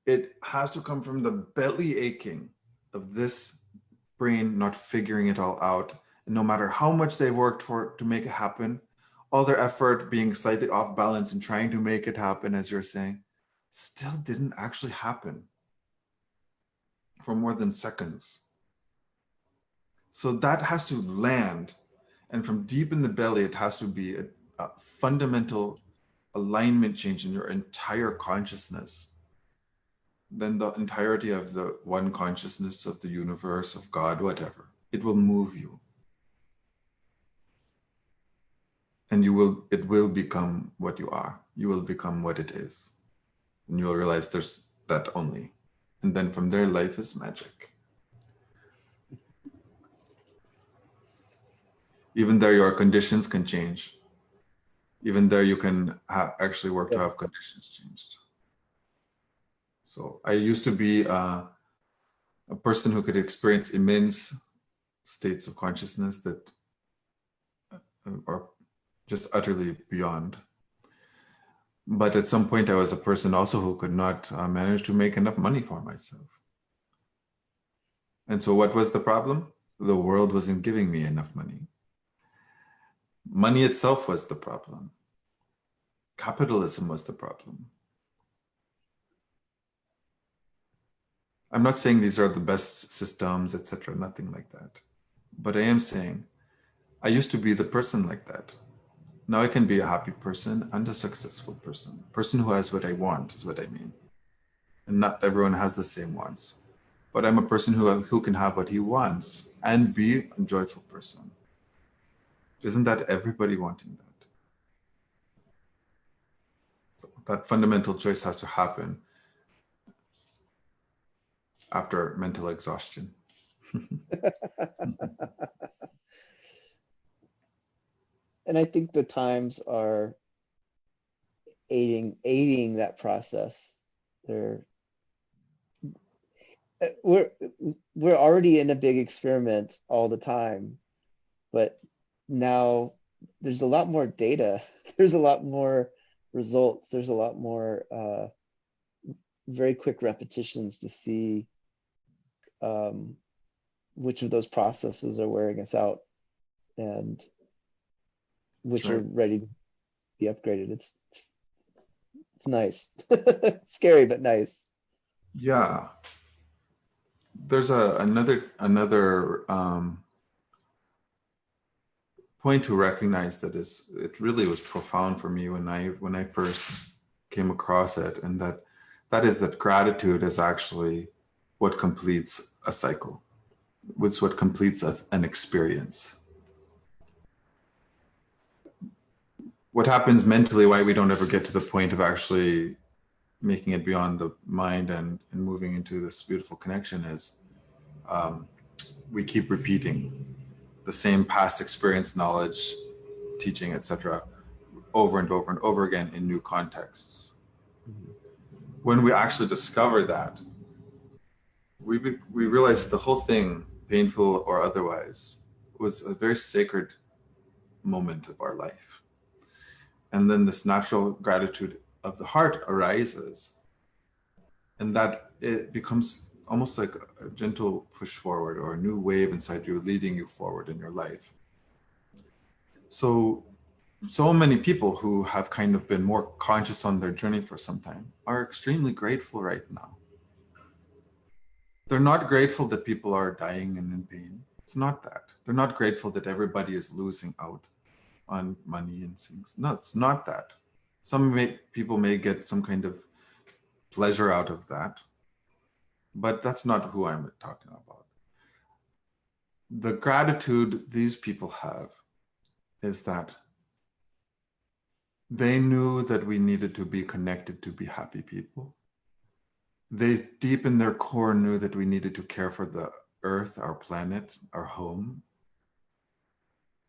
It has to come from the belly aching of this brain not figuring it all out. And no matter how much they've worked for to make it happen, all their effort being slightly off balance and trying to make it happen, as you're saying, still didn't actually happen for more than seconds. So that has to land. And from deep in the belly, it has to be a fundamental alignment change in your entire consciousness. Then the entirety of the one consciousness of the universe, of God, whatever, it will move you. And it will become what you are. You will become what it is. And you'll realize there's that only. And then from there, life is magic. Even there, your conditions can change. Even there, you can actually work to have conditions changed. So I used to be a person who could experience immense states of consciousness that are just utterly beyond. But at some point, I was a person also who could not manage to make enough money for myself. And so what was the problem? The world wasn't giving me enough money. Money itself was the problem. Capitalism was the problem. I'm not saying these are the best systems, etc., nothing like that. But I am saying I used to be the person like that. Now I can be a happy person and a successful person. Person who has what I want is what I mean. And not everyone has the same wants. But I'm a person who can have what he wants and be a joyful person. Isn't that everybody wanting that? So that fundamental choice has to happen after mental exhaustion. And I think the times are aiding that process. They're we're already in a big experiment all the time, but now there's a lot more data. There's a lot more results. There's a lot more very quick repetitions to see which of those processes are wearing us out and That's which are right. ready to be upgraded. It's nice. Scary, but nice. Yeah. There's another point to recognize that is, it really was profound for me when I first came across it, and that is that gratitude is actually what completes a cycle. It's what completes an experience. What happens mentally, why we don't ever get to the point of actually making it beyond the mind and moving into this beautiful connection is we keep repeating the same past experience, knowledge, teaching, etc., over and over and over again in new contexts. Mhm. When we actually discover that, we realize the whole thing, painful or otherwise, was a very sacred moment of our life. And then this natural gratitude of the heart arises, and that it becomes almost like a gentle push forward or a new wave inside you leading you forward in your life. So many people who have kind of been more conscious on their journey for some time are extremely grateful right now. They're not grateful that people are dying and in pain. It's not that. They're not grateful that everybody is losing out on money and things. No, it's not that. People may get some kind of pleasure out of that, but that's not who I'm talking about. The gratitude these people have is that they knew that we needed to be connected to be happy people. They deep in their core knew that we needed to care for the earth, our planet, our home.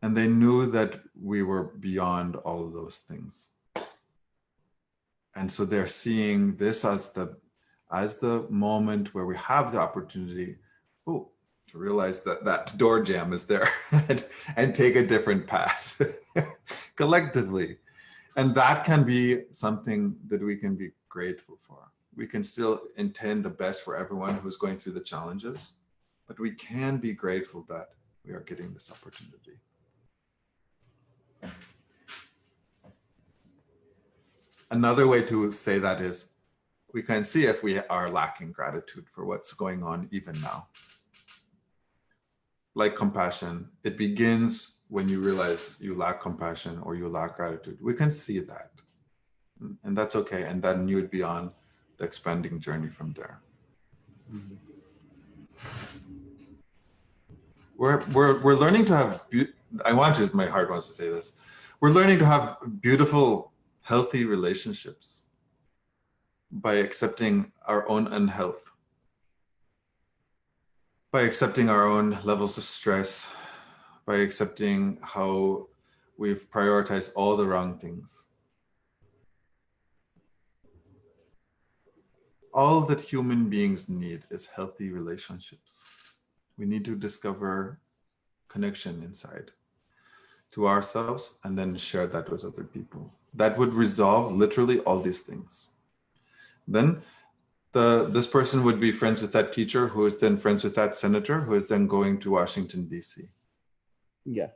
And they knew that we were beyond all of those things. And so they're seeing this as the moment where we have the opportunity, to realize that that door jam is there and take a different path collectively. And that can be something that we can be grateful for. We can still intend the best for everyone who's going through the challenges, but we can be grateful that we are getting this opportunity. Another way to say that is we can see if we are lacking gratitude for what's going on even now. Like compassion, it begins when you realize you lack compassion or you lack gratitude. We can see that, and that's okay. And then you would be on the expanding journey from there. Mhm. We're learning to have, my heart wants to say this. We're learning to have beautiful, healthy relationships by accepting our own unhealth, by accepting our own levels of stress, by accepting how we've prioritized all the wrong things. All that human beings need is healthy relationships. We need to discover connection inside to ourselves and then share that with other people. That would resolve literally all these things. Then this person would be friends with that teacher, who is then friends with that senator, who is then going to Washington, D.C. Yeah.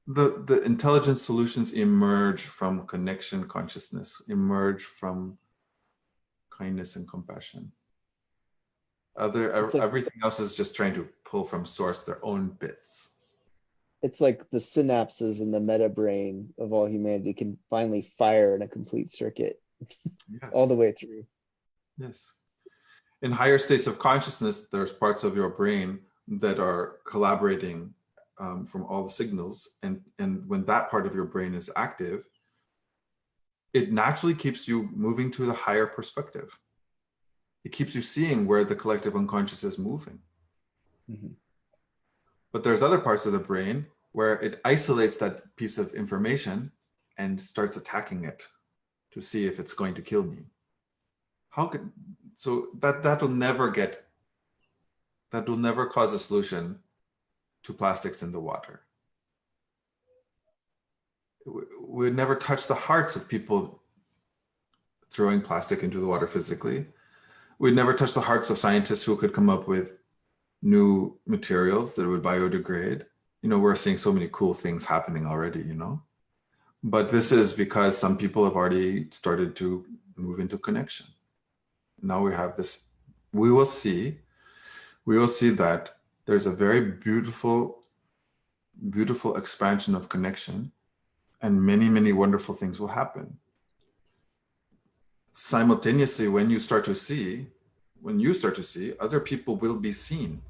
The intelligent solutions emerge from connection consciousness, emerge from kindness and compassion. It's like Everything else is just trying to pull from source their own bits. it's like the synapses in the meta brain of all humanity can finally fire in a complete circuit all Yes, the way through. yes. In higher states of consciousness, there's parts of your brain that are collaborating from all the signals. And when that part of your brain is active, it naturally keeps you moving to the higher perspective. It keeps you seeing where the collective unconscious is moving. Mhm. But there's other parts of the brain where it isolates that piece of information and starts attacking it to see if it's going to kill me. So that will never cause a solution to plastics in the water. We would never touch the hearts of people throwing plastic into the water physically. We'd never touch the hearts of scientists who could come up with new materials that would biodegrade. We're seeing so many cool things happening already. But this is because some people have already started to move into connection. Now we have this, we will see that there's a very beautiful, beautiful expansion of connection, and many, many wonderful things will happen. Simultaneously, when you start to see, other people will be seen.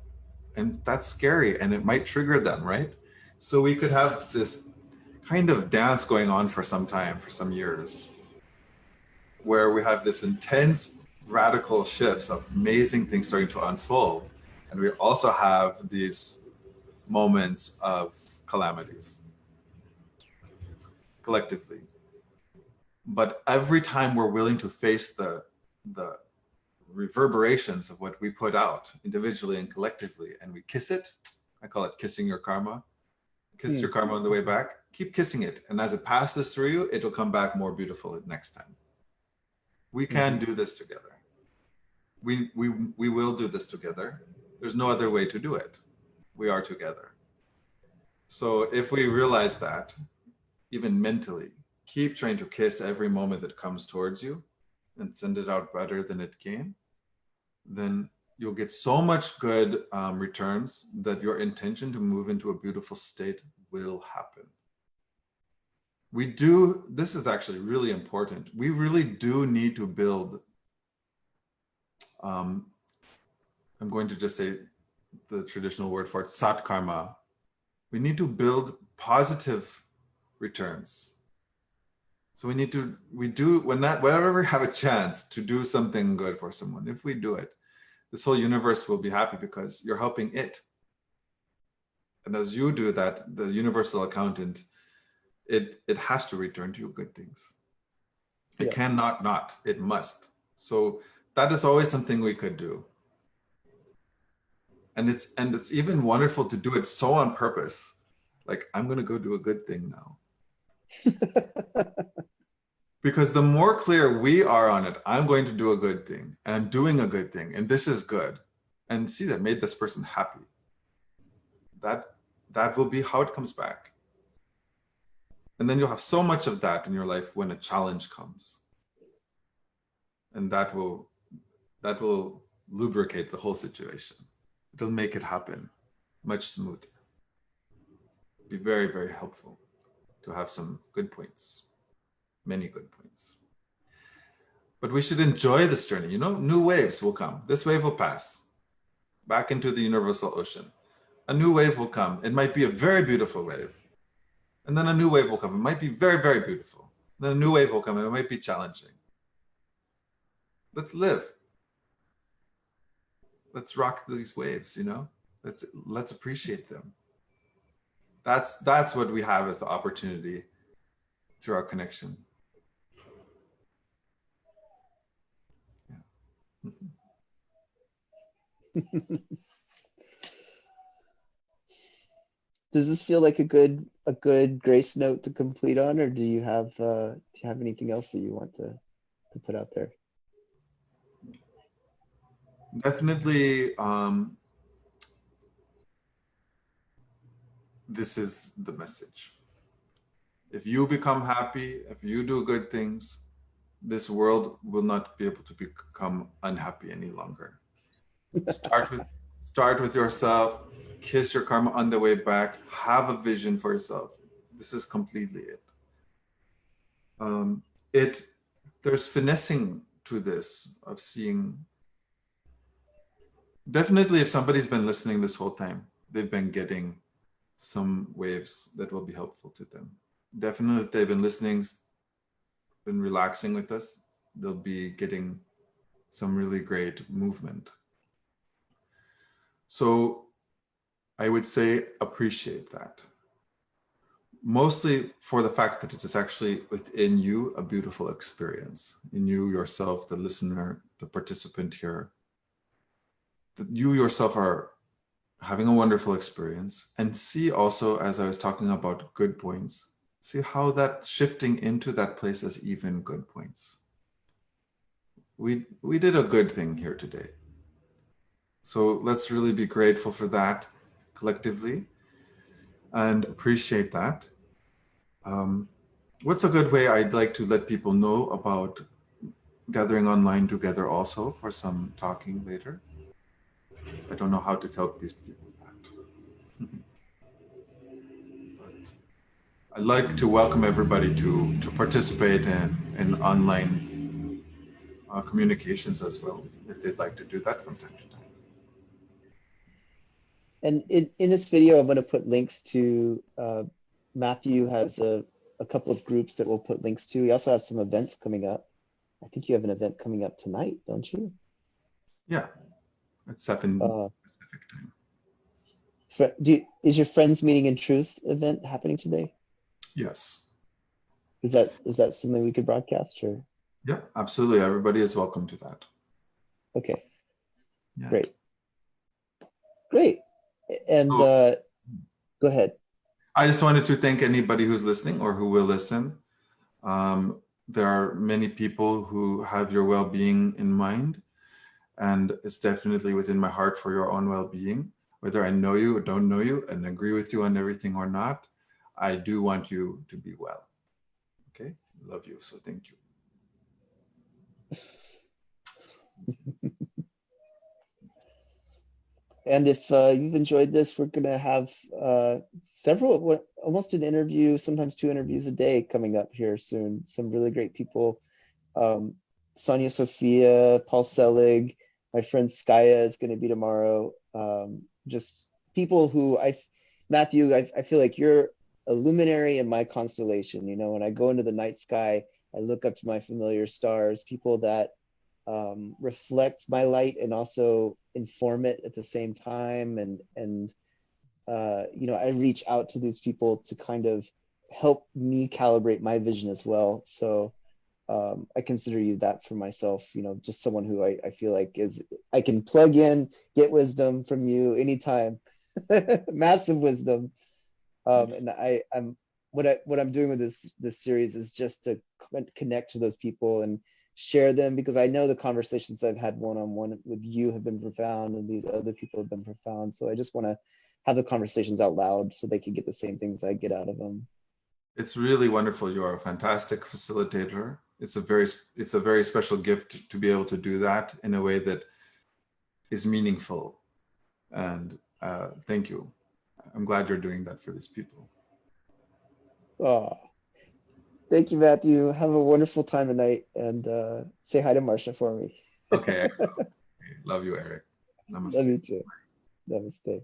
And that's scary, and it might trigger them, right? So we could have this kind of dance going on for some time, for some years, where we have this intense radical shifts of amazing things starting to unfold. And we also have these moments of calamities collectively. But every time we're willing to face the reverberations of what we put out individually and collectively, and we kiss it, I call it kissing your karma. Kiss your karma on the way back. Keep kissing it. And as it passes through you, it will come back more beautiful next time. We can do this together. We will do this together. There's no other way to do it. We are together. So if we realize that, even mentally, keep trying to kiss every moment that comes towards you and send it out better than it came, then you'll get so much good returns that your intention to move into a beautiful state will happen. This is actually really important. We really do need to build, I'm going to just say the traditional word for it, sat karma. We need to build positive returns. So whenever we have a chance to do something good for someone, if we do it, this whole universe will be happy because you're helping it. And as you do that, the universal accountant, it has to return to you good things. It cannot not, it must. So that is always something we could do. And it's even wonderful to do it so on purpose. Like, I'm going to go do a good thing now. Because the more clear we are on it, I'm going to do a good thing, and I'm doing a good thing, and this is good. And see, that made this person happy. That will be how it comes back. And then you'll have so much of that in your life when a challenge comes. And that will lubricate the whole situation. It'll make it happen much smoother. Be very, very helpful to have some good points, many good points. But we should enjoy this journey. New waves will come. This wave will pass back into the universal ocean. A new wave will come. It might be a very beautiful wave. And then a new wave will come. It might be very, very beautiful. Then a new wave will come. And it might be challenging. Let's live. Let's rock these waves, Let's appreciate them. That's what we have as the opportunity through our connection. Yeah. Does this feel like a good grace note to complete on, or do you have anything else that you want to put out there? Definitely, this is the message. If you become happy, if you do good things, this world will not be able to become unhappy any longer. Start with yourself, kiss your karma on the way back, have a vision for yourself. This is completely it. There's finessing to this of seeing. Definitely, if somebody's been listening this whole time, they've been getting some waves that will be helpful to them. Definitely, if they've been listening, been relaxing with us, they'll be getting some really great movement. So I would say appreciate that. Mostly for the fact that it is actually within you a beautiful experience. In you yourself, the listener, the participant here, that you yourself are having a wonderful experience. And see also, as I was talking about good points, see how that shifting into that place is even good points. We did a good thing here today. So let's really be grateful for that collectively and appreciate that. What's a good way I'd like to let people know about gathering online together also for some talking later? I don't know how to tell these people that. But I'd like to welcome everybody to participate in online communications as well, if they'd like to do that from time to time. And in this video, I'm going to put links to, Matthew has a couple of groups that we'll put links to. He also has some events coming up. I think you have an event coming up tonight, don't you? Yeah, at 7 Uh, Pacific time. is your Friends Meeting in Truth event happening today? Yes. Is that something we could broadcast, or? Yeah, absolutely. Everybody is welcome to that. Okay, Yeah. great. And So go ahead. I just wanted to thank anybody who's listening or who will listen. There are many people who have your well-being in mind, and it's definitely within my heart for your own well-being. Whether I know you or don't know you and agree with you on everything or not, I do want you to be well. Okay? Love you. So thank you. And if you've enjoyed this, we're going to have almost an interview, sometimes 2 interviews a day coming up here soon. Some really great people. Sonia Sophia, Paul Selig, my friend Skaya is going to be tomorrow. Just people who Matthew, I feel like you're a luminary in my constellation. You know, when I go into the night sky, I look up to my familiar stars, people that reflect my light and also inform it at the same time. And I reach out to these people to kind of help me calibrate my vision as well. So I consider you that for myself, just someone who I feel like I can plug in, get wisdom from you anytime, massive wisdom. And I'm what I'm doing with this series is just to connect to those people and share them, because I know the conversations I've had one-on-one with you have been profound, and these other people have been profound. So I just want to have the conversations out loud so they can get the same things I get out of them. It's really wonderful. You are a fantastic facilitator. It's a very special gift to be able to do that in a way that is meaningful. And thank you. I'm glad you're doing that for these people. Oh, thank you, Matthew. Have a wonderful time tonight, and say hi to Marsha for me. Okay. Love you, Eric. Love Namaste. you too. Namaste.